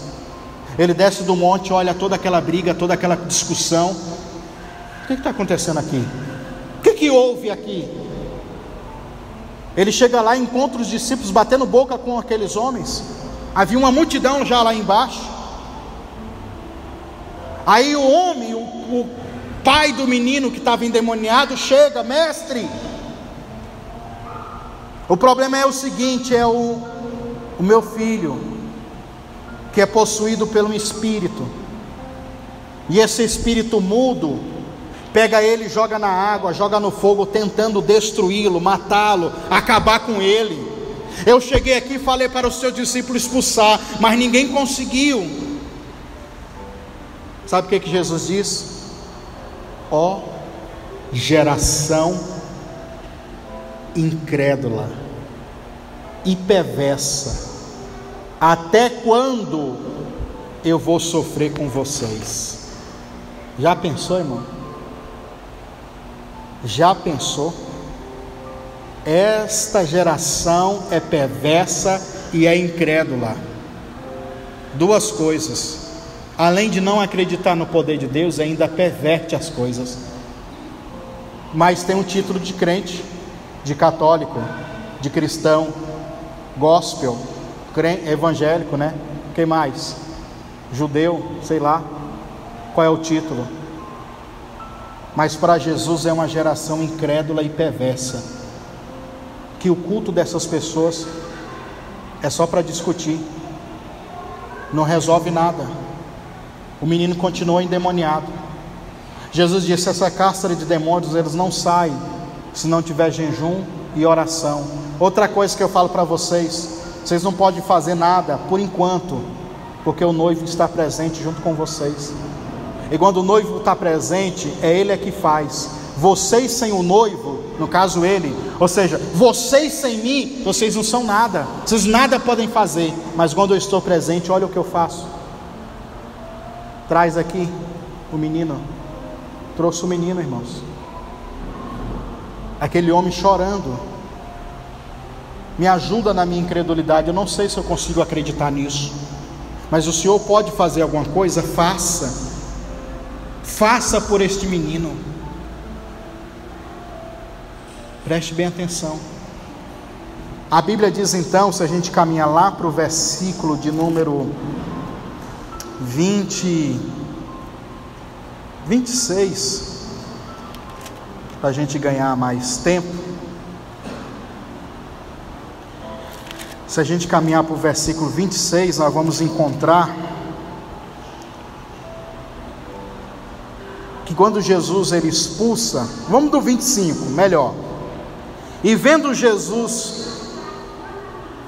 ele desce do monte, olha toda aquela briga, toda aquela discussão. O que está acontecendo aqui? O que houve aqui? Ele chega lá e encontra os discípulos batendo boca com aqueles homens. Havia uma multidão já lá embaixo. Aí o homem, o pai do menino que estava endemoniado chega, mestre, o problema é o seguinte, é o meu filho, que é possuído pelo espírito, e esse espírito mudo, pega ele, joga na água, joga no fogo, tentando destruí-lo, matá-lo, acabar com ele. Eu cheguei aqui e falei para os seus discípulos expulsar, mas ninguém conseguiu. Sabe o que Jesus diz? Ó geração incrédula e perversa, até quando eu vou sofrer com vocês? Já pensou, irmão? Já pensou? Esta geração é perversa e é incrédula. Duas coisas: além de não acreditar no poder de Deus, ainda perverte as coisas. Mas tem um título de crente, de católico, de cristão, gospel, evangélico, né? Quem mais? Judeu, sei lá qual é o título. Mas para Jesus é uma geração incrédula e perversa, que o culto dessas pessoas é só para discutir, não resolve nada. O menino continuou endemoniado. Jesus disse: essa casta de demônios, eles não saem se não tiver jejum e oração. Outra coisa que eu falo para vocês: vocês não podem fazer nada por enquanto, porque o noivo está presente junto com vocês. E quando o noivo está presente, é ele que faz. Vocês sem o noivo, no caso ele, ou seja, vocês sem mim, vocês não são nada, vocês nada podem fazer. Mas quando eu estou presente, olha o que eu faço. Traz aqui o menino. Trouxe o menino, irmãos. Aquele homem chorando. Me ajuda na minha incredulidade. Eu não sei se eu consigo acreditar nisso. mas o Senhor pode fazer alguma coisa? Faça. Faça por este menino. Preste bem atenção. A Bíblia diz então, se a gente caminha lá para o versículo de número 26, para a gente ganhar mais tempo. Se a gente caminhar para o versículo 26, nós vamos encontrar que quando Jesus ele expulsa, vamos do 25, melhor. E vendo Jesus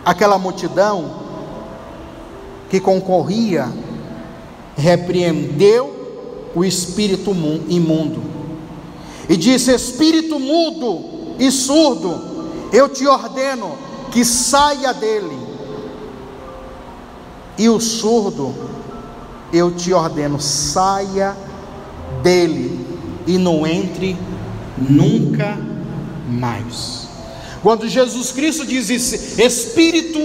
aquela multidão que concorria, repreendeu o espírito imundo e disse: espírito mudo e surdo, eu te ordeno que saia dele. E o surdo, eu te ordeno, saia dele e não entre nunca mais. Quando Jesus Cristo diz isso, espírito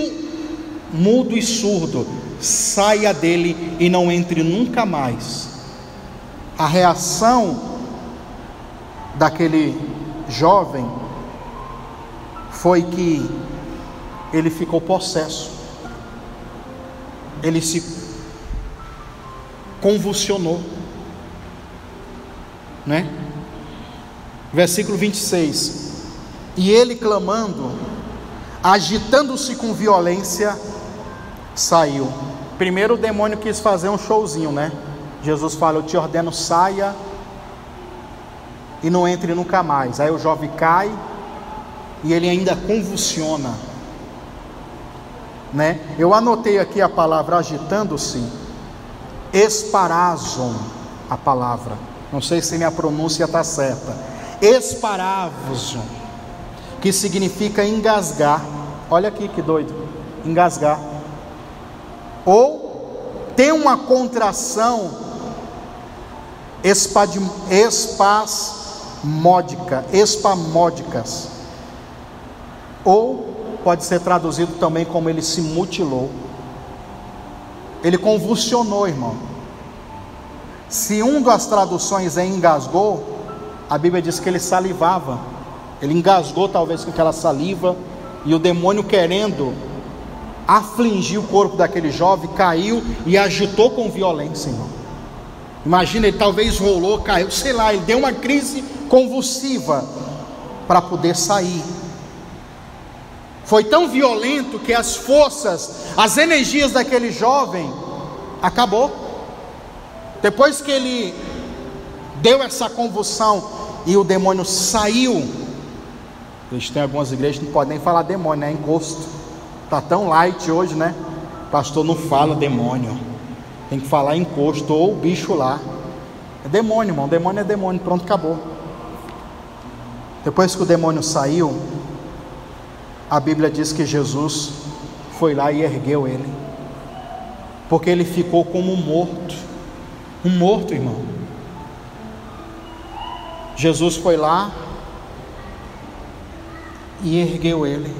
mudo e surdo, saia dele e não entre nunca mais, a reação daquele jovem foi que ele ficou possesso, ele se convulsionou, né? Versículo 26: e ele clamando, agitando-se com violência, saiu. Primeiro o demônio quis fazer um showzinho, né? Jesus fala: eu te ordeno, saia e não entre nunca mais. Aí o jovem cai e ele ainda convulsiona, né? Eu anotei aqui a palavra agitando-se, esparazon, a palavra, não sei se minha pronúncia está certa, esparazon, que significa engasgar. Olha aqui que doido, engasgar, ou tem uma contração espasmódicas, ou pode ser traduzido também como ele se mutilou, ele convulsionou, irmão. Se uma das traduções é engasgou, a Bíblia diz que ele salivava, ele engasgou talvez com aquela saliva, e o demônio, querendo afligir o corpo daquele jovem, caiu e agitou com violência, irmão. Imagina, ele talvez rolou, caiu, sei lá, ele deu uma crise convulsiva para poder sair. Foi tão violento que as forças, as energias daquele jovem acabou. Depois que ele deu essa convulsão e o demônio saiu, tem algumas igrejas que não podem nem falar demônio, né? Encosto, está tão light hoje, né? Pastor, não fala demônio, tem que falar encosto ou o bicho lá. É demônio, irmão, demônio é demônio, pronto, acabou. Depois que o demônio saiu, a Bíblia diz que Jesus foi lá e ergueu ele, porque ele ficou como um morto, irmão. Jesus foi lá e ergueu ele.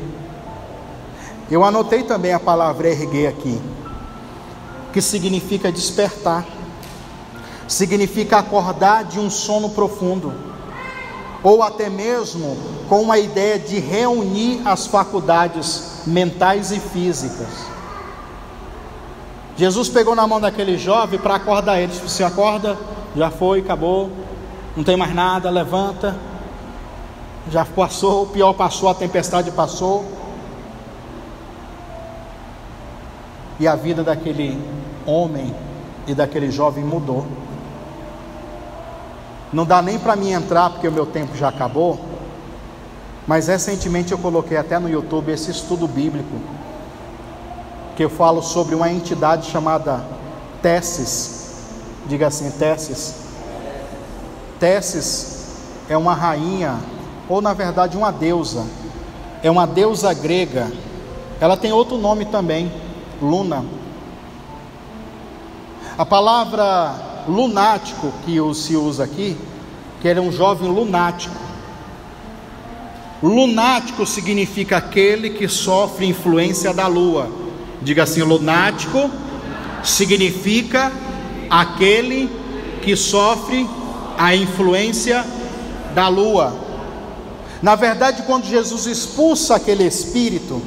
Eu anotei também a palavra erguer aqui, que significa despertar, significa acordar de um sono profundo, ou até mesmo com a ideia de reunir as faculdades mentais e físicas. Jesus pegou na mão daquele jovem para acordar ele. Se acorda, já foi, acabou, não tem mais nada, levanta, já passou, o pior passou, a tempestade passou. E a vida daquele homem e daquele jovem mudou. Não dá nem para mim entrar, porque o meu tempo já acabou, mas recentemente eu coloquei até no YouTube esse estudo bíblico, que eu falo sobre uma entidade chamada Tessis. Diga assim, Tessis. Tessis é uma rainha, ou na verdade uma deusa, é uma deusa grega. Ela tem outro nome também, Luna. A palavra lunático que se usa aqui, que ele é um jovem lunático. Lunático significa aquele que sofre influência da lua. Diga assim, lunático significa aquele que sofre a influência da lua. Na verdade, quando Jesus expulsa aquele espírito,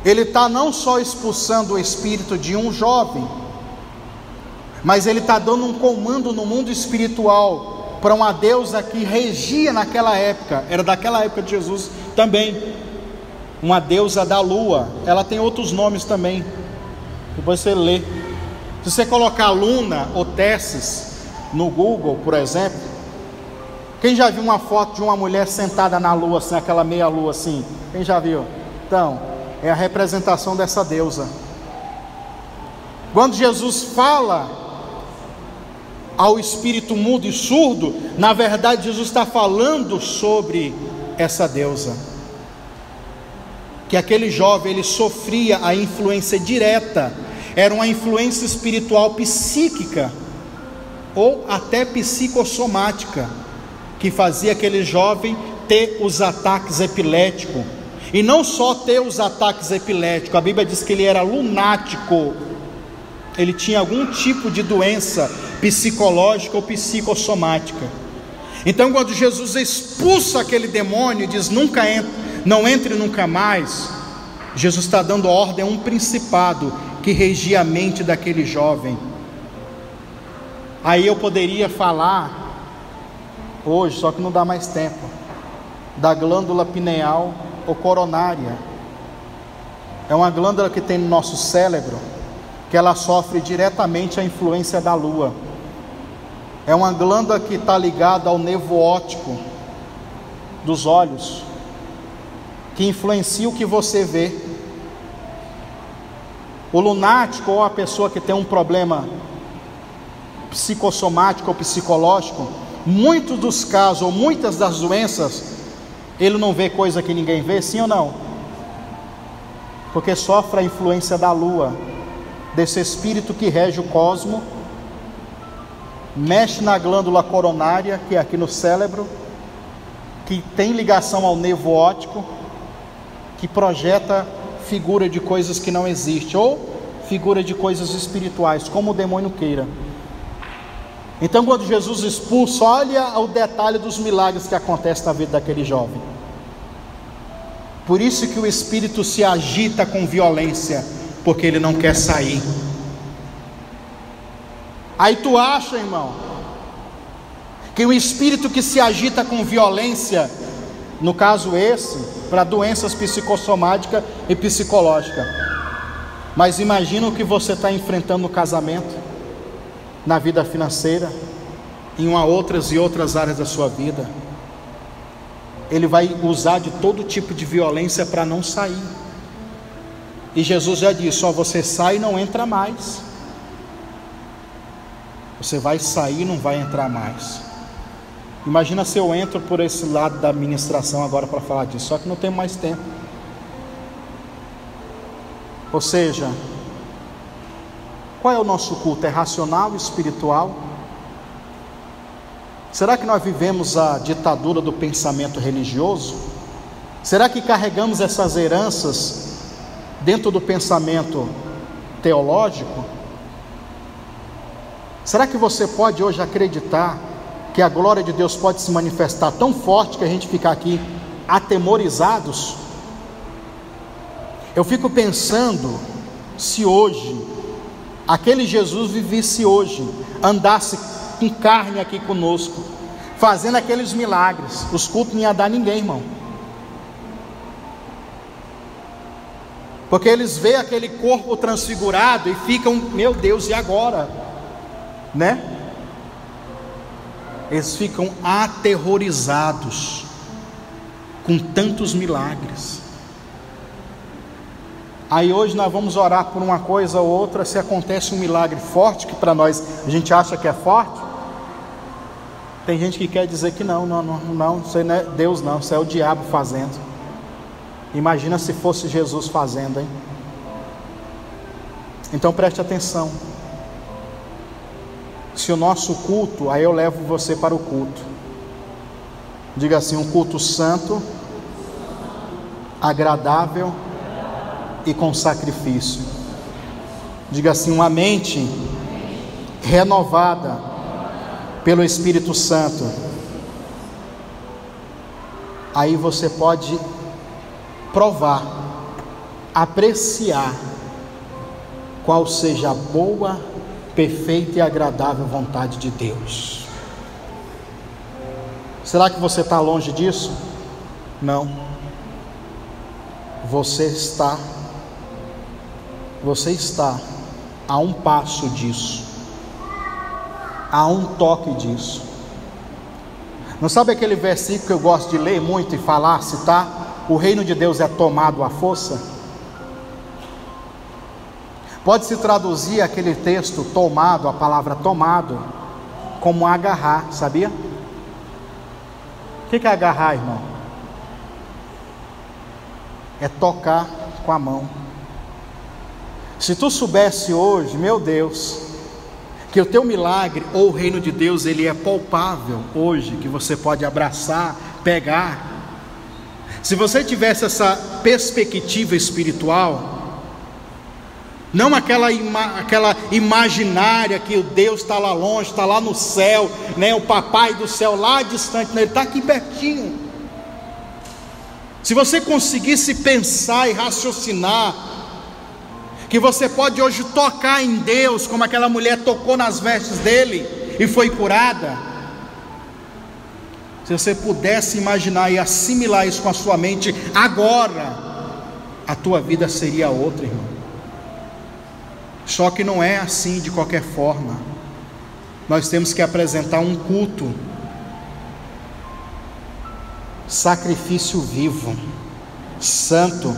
ele está não só expulsando o espírito de um jovem, mas ele está dando um comando no mundo espiritual para uma deusa que regia naquela época, era daquela época de Jesus também, uma deusa da lua. Ela tem outros nomes também, depois você lê. Se você colocar Luna ou Tessis no Google, por exemplo, quem já viu uma foto de uma mulher sentada na lua, assim, aquela meia lua assim? Quem já viu? Então, é a representação dessa deusa. Quando Jesus fala ao espírito mudo e surdo, na verdade Jesus está falando sobre essa deusa, que aquele jovem, ele sofria a influência direta, era uma influência espiritual psíquica, ou até psicossomática, que fazia aquele jovem ter os ataques epiléticos, e não só ter os ataques epiléticos, a Bíblia diz que ele era lunático, ele tinha algum tipo de doença psicológica ou psicossomática. Então quando Jesus expulsa aquele demônio e diz, nunca entre, não entre nunca mais, Jesus está dando ordem a um principado que regia a mente daquele jovem. Aí eu poderia falar hoje, só que não dá mais tempo, da glândula pineal ou coronária. É uma glândula que tem no nosso cérebro, que ela sofre diretamente a influência da lua. É uma glândula que está ligada ao nervo óptico dos olhos, que influencia o que você vê. O lunático, ou a pessoa que tem um problema psicossomático ou psicológico, muitos dos casos, ou muitas das doenças, ele não vê coisa que ninguém vê, sim ou não? Porque sofre a influência da lua, desse espírito que rege o cosmo, mexe na glândula coronária, que é aqui no cérebro, que tem ligação ao nervo óptico, que projeta figura de coisas que não existem, ou figura de coisas espirituais, como o demônio queira. Então quando Jesus expulsa, olha o detalhe dos milagres que acontecem na vida daquele jovem. Por isso que o espírito se agita com violência, porque ele não quer sair. Aí tu acha, irmão, que o espírito que se agita com violência, no caso esse, para doenças psicossomáticas e psicológicas, mas imagina o que você está enfrentando no casamento, na vida financeira, em outras e outras áreas da sua vida. Ele vai usar de todo tipo de violência para não sair. E Jesus já disse, você sai e não entra mais. Você vai sair e não vai entrar mais. Imagina se eu entro por esse lado da ministração agora para falar disso, só que não tenho mais tempo. Ou seja, qual é o nosso culto? É racional e espiritual? Será que nós vivemos a ditadura do pensamento religioso? Será que carregamos essas heranças dentro do pensamento teológico? Será que você pode hoje acreditar que a glória de Deus pode se manifestar tão forte que a gente fica aqui atemorizados? Eu fico pensando, se hoje aquele Jesus vivesse hoje, andasse com carne aqui conosco, fazendo aqueles milagres, os cultos não iam dar ninguém, irmão. Porque eles veem aquele corpo transfigurado e ficam, meu Deus, e agora? Né? Eles ficam aterrorizados com tantos milagres. Aí hoje nós vamos orar por uma coisa ou outra, se acontece um milagre forte, que para nós a gente acha que é forte, tem gente que quer dizer que não, isso aí não é Deus não, isso é o diabo fazendo. Imagina se fosse Jesus fazendo, hein? Então preste atenção. Se o nosso culto, aí eu levo você para o culto, diga assim, um culto santo, agradável e com sacrifício. Diga assim: uma mente renovada pelo Espírito Santo. Aí você pode provar, apreciar qual seja a boa, perfeita e agradável vontade de Deus. Será que você está longe disso? Não. Você está a um passo disso, a um toque disso. Não sabe aquele versículo que eu gosto de ler muito e falar, citar? O reino de Deus é tomado à força. Pode-se traduzir aquele texto tomado, a palavra tomado, como agarrar, sabia? O que é agarrar, irmão? É tocar com a mão. Se tu soubesse hoje, meu Deus, que o teu milagre ou o reino de Deus, ele é palpável hoje, que você pode abraçar, pegar. Se você tivesse essa perspectiva espiritual, não aquela imaginária que o Deus está lá longe, está lá no céu, né? O papai do céu lá distante, né? Ele está aqui pertinho. Se você conseguisse pensar e raciocinar que você pode hoje tocar em Deus, como aquela mulher tocou nas vestes dele e foi curada, se você pudesse imaginar e assimilar isso com a sua mente agora, a tua vida seria outra, irmão. Só que não é assim de qualquer forma. Nós temos que apresentar um culto, sacrifício vivo, santo,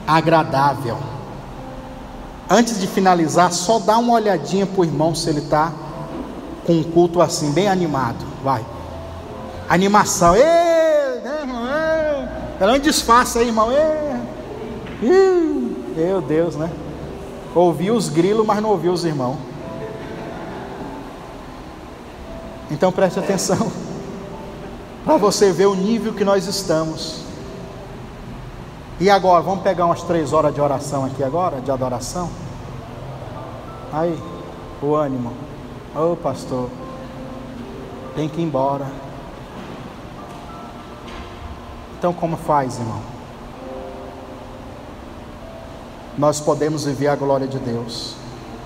agradável. Antes de finalizar, só dá uma olhadinha para o irmão se ele está com um culto assim, bem animado. Vai, animação. Ela não disfarça aí, irmão. Meu Deus, né? Ouvi os grilos, mas não ouvi os irmãos. Então preste atenção, para você ver o nível que nós estamos. E agora, vamos pegar umas 3 horas de oração aqui agora, de adoração. Aí, o ânimo. Ô pastor, tem que ir embora. Então como faz, irmão? Nós podemos viver a glória de Deus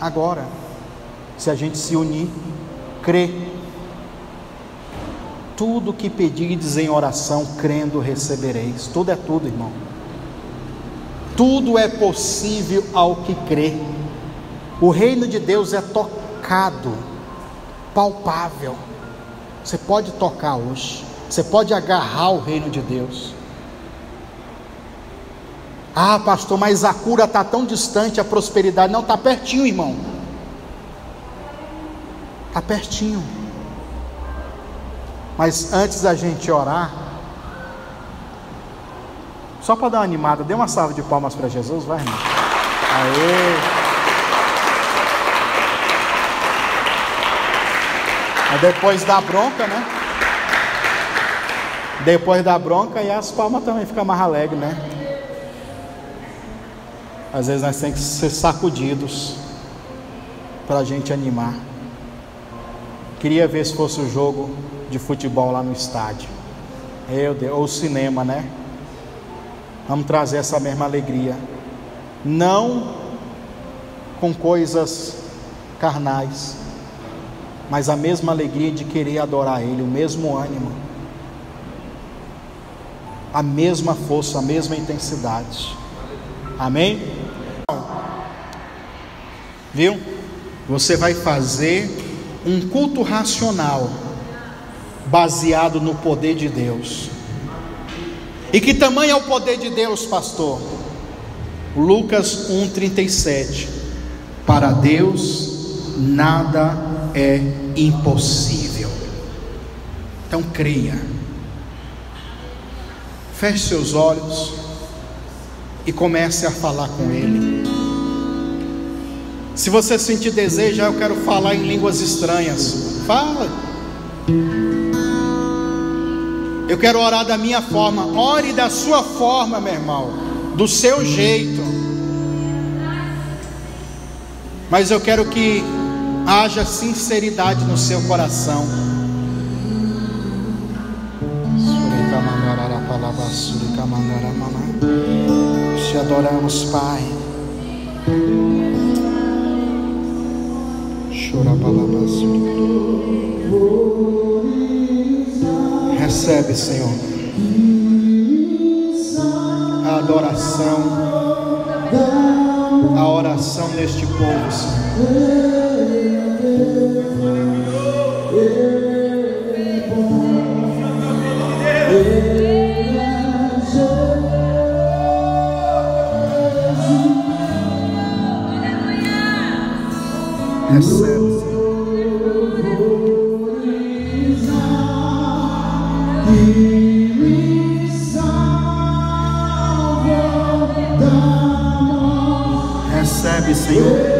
agora, se a gente se unir, crer. Tudo que pedirdes em oração, crendo recebereis. Tudo é tudo, irmão. Tudo é possível ao que crê. O reino de Deus é tocado, palpável. Você pode tocar hoje, você pode agarrar o reino de Deus. Ah, pastor, mas a cura está tão distante, a prosperidade. Não, está pertinho, irmão. Está pertinho. Mas antes da gente orar, só para dar uma animada, dê uma salva de palmas para Jesus, vai, irmão. Aê! Aí depois da bronca, né? Depois da bronca, e as palmas também ficam mais alegres, né? Às vezes nós temos que ser sacudidos para a gente animar. Queria ver se fosse o jogo de futebol lá no estádio. Meu Deus, ou o cinema, né? Vamos trazer essa mesma alegria. Não com coisas carnais, mas a mesma alegria de querer adorar Ele, o mesmo ânimo, a mesma força, a mesma intensidade. Amém? Viu? Você vai fazer um culto racional, baseado no poder de Deus. E que tamanho é o poder de Deus, pastor? Lucas 1,37. Para Deus nada é impossível. Então creia. Feche seus olhos e comece a falar com Ele. Se você sentir desejo, eu quero falar em línguas estranhas, fala. Eu quero orar da minha forma. Ore da sua forma, meu irmão, do seu jeito. mas eu quero que haja sinceridade no seu coração. Te adoramos, Pai. Recebe, Senhor, a adoração, a oração deste povo, Senhor. Recebe, Senhor. Recebe, Senhor.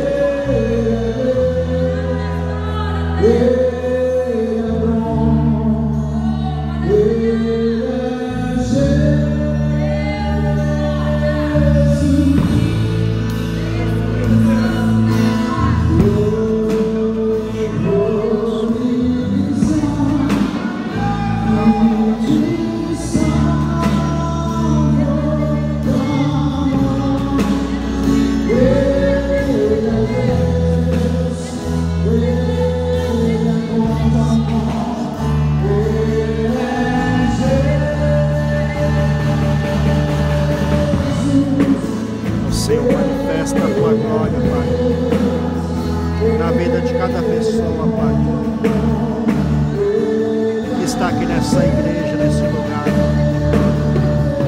Senhor, manifesta a tua glória, Pai, na vida de cada pessoa, Pai, que está aqui nessa igreja, nesse lugar,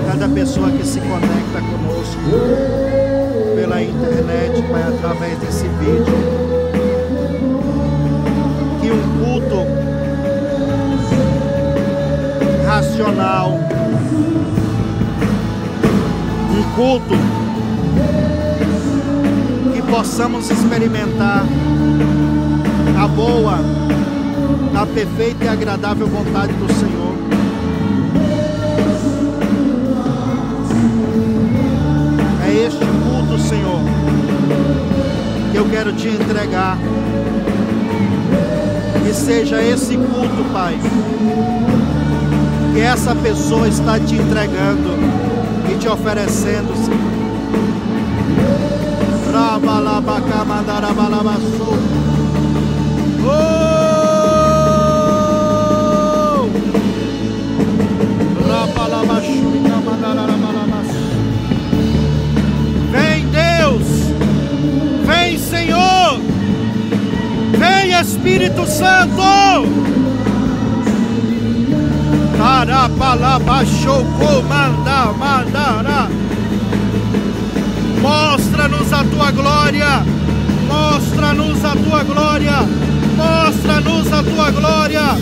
cada pessoa que se conecta conosco pela internet, Pai, através desse vídeo, que um culto racional, um culto que possamos experimentar a boa, a perfeita e agradável vontade do Senhor. É este culto, Senhor, que eu quero te entregar. Que seja esse culto, Pai, que essa pessoa está te entregando e te oferecendo, Senhor. Vem, Deus, vem, Senhor, vem, Espírito Santo. Mostra-nos a tua glória, mostra-nos a tua glória, mostra-nos a tua glória.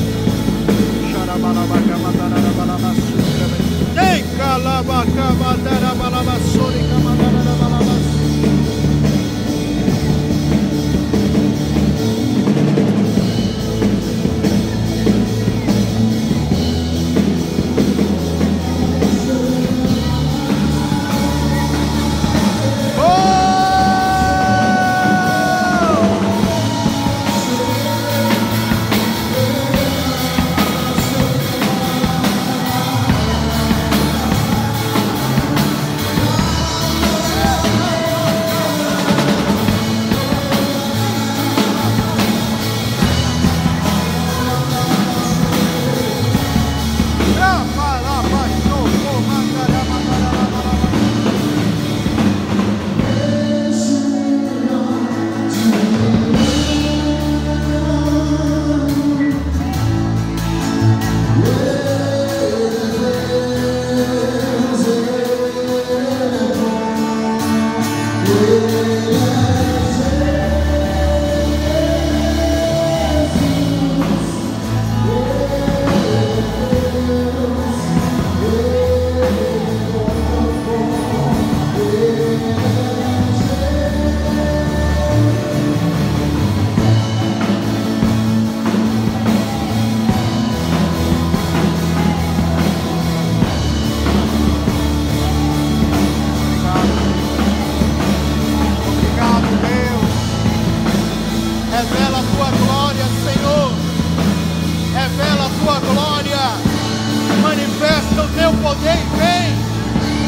poder, vem,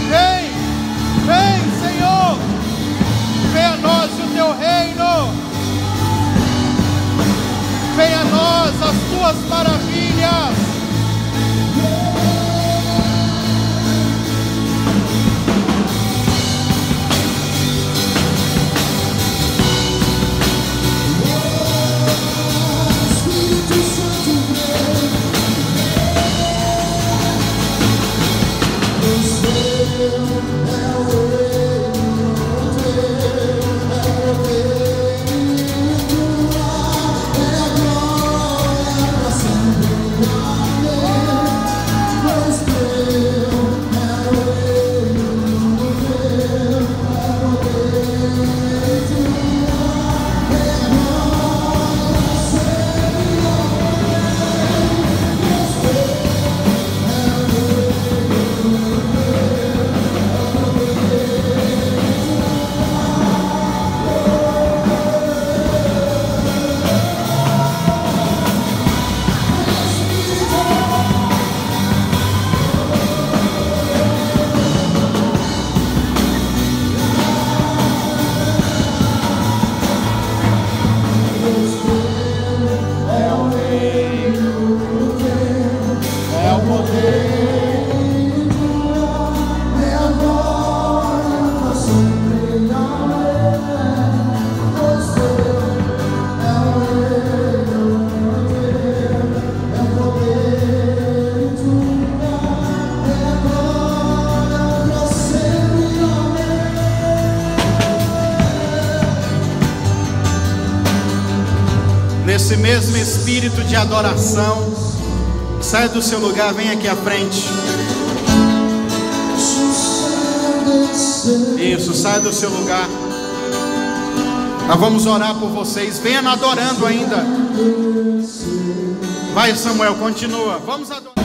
vem, vem, Senhor, venha a nós o teu reino, venha a nós as tuas maravilhas. Nesse mesmo espírito de adoração, saia do seu lugar, vem aqui à frente. Isso, saia do seu lugar. Nós vamos orar por vocês. Venha adorando ainda. Vai, Samuel, continua. Vamos adorar.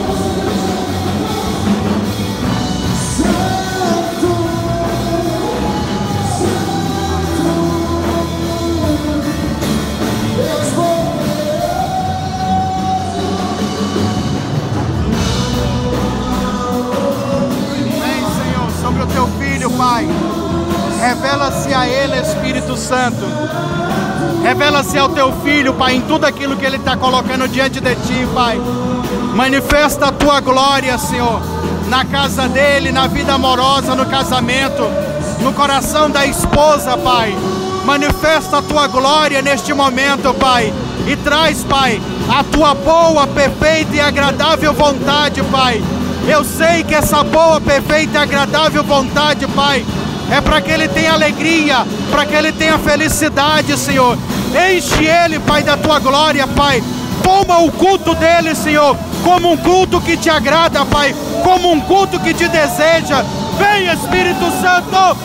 O teu filho, Pai, revela-se a ele, Espírito Santo, revela-se ao teu filho, Pai, em tudo aquilo que ele está colocando diante de ti, Pai. Manifesta a tua glória, Senhor, na casa dele, na vida amorosa, no casamento, no coração da esposa, Pai. Manifesta a tua glória neste momento, Pai, e traz, Pai, a tua boa, perfeita e agradável vontade, Pai. Eu sei que essa boa, perfeita e agradável vontade, Pai, é para que ele tenha alegria, para que ele tenha felicidade, Senhor. Enche ele, Pai, da tua glória, Pai. Toma o culto dele, Senhor, como um culto que te agrada, Pai, como um culto que te deseja. Vem, Espírito Santo.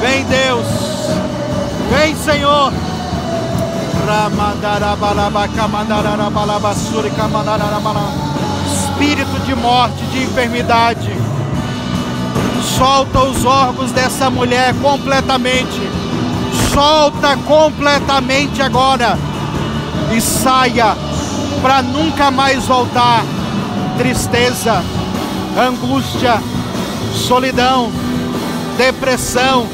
Vem, Deus, vem, Senhor. Espírito de morte, de enfermidade, solta os órgãos dessa mulher completamente. Solta completamente agora e saia para nunca mais voltar. Tristeza, angústia, solidão, depressão,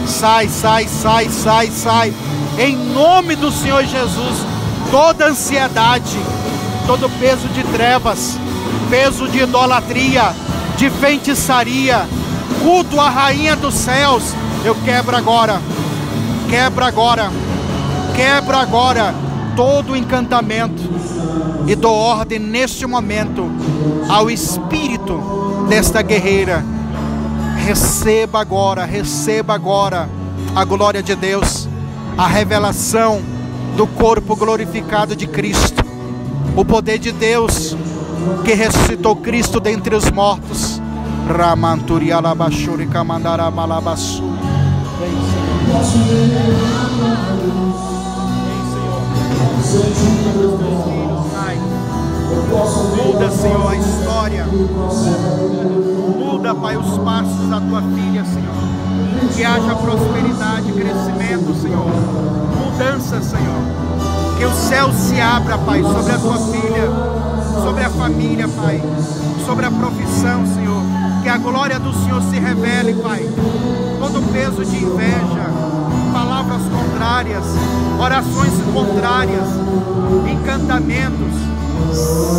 sai, sai, sai, sai, sai, em nome do Senhor Jesus. Toda ansiedade, todo peso de trevas, peso de idolatria, de feitiçaria, culto à rainha dos céus, eu quebro agora, quebra agora, quebra agora todo encantamento e dou ordem neste momento ao espírito desta guerreira. Receba agora a glória de Deus, a revelação do corpo glorificado de Cristo, o poder de Deus que ressuscitou Cristo dentre os mortos. Muda, Senhor, a história. Muda muda, Pai, os passos da tua filha, Senhor. Que haja prosperidade, crescimento, Senhor. Mudança, Senhor. Que o céu se abra, Pai, sobre a tua filha, sobre a família, Pai, sobre a profissão, Senhor. Que a glória do Senhor se revele, Pai. Todo peso de inveja, palavras contrárias, orações contrárias, encantamentos,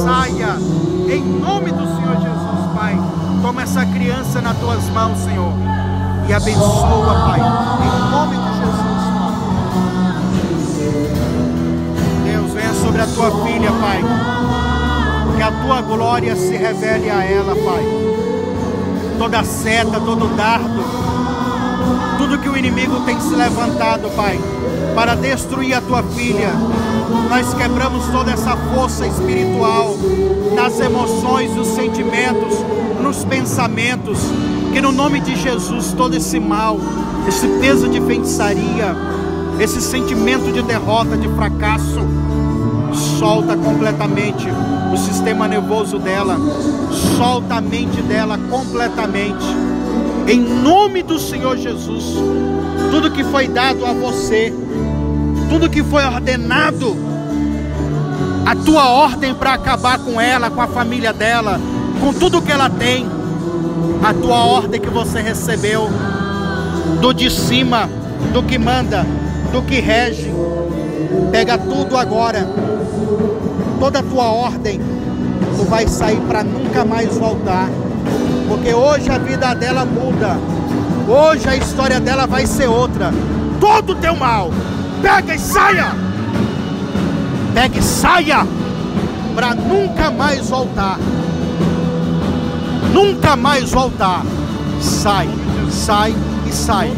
saia em nome do Senhor Jesus, Pai. Toma essa criança nas tuas mãos, Senhor, e abençoa, Pai, em nome de Jesus, Pai. Deus, venha sobre a tua filha, Pai, que a tua glória se revele a ela, Pai. Toda seta, todo dardo, tudo que o inimigo tem se levantado, Pai, para destruir a tua filha, nós quebramos toda essa força espiritual nas emoções, nos sentimentos, nos pensamentos. Que no nome de Jesus todo esse mal, esse peso de feitiçaria, esse sentimento de derrota, de fracasso, solta completamente o sistema nervoso dela, solta a mente dela completamente, em nome do Senhor Jesus. Tudo que foi dado a você, tudo que foi ordenado, a tua ordem para acabar com ela, com a família dela, com tudo que ela tem, a tua ordem que você recebeu do de cima, do que manda, do que rege, pega tudo agora, toda a tua ordem, tu vai sair para nunca mais voltar, porque hoje a vida dela muda, hoje a história dela vai ser outra. Todo o teu mal, pega e saia, para nunca mais voltar, nunca mais voltar. Sai, sai e sai.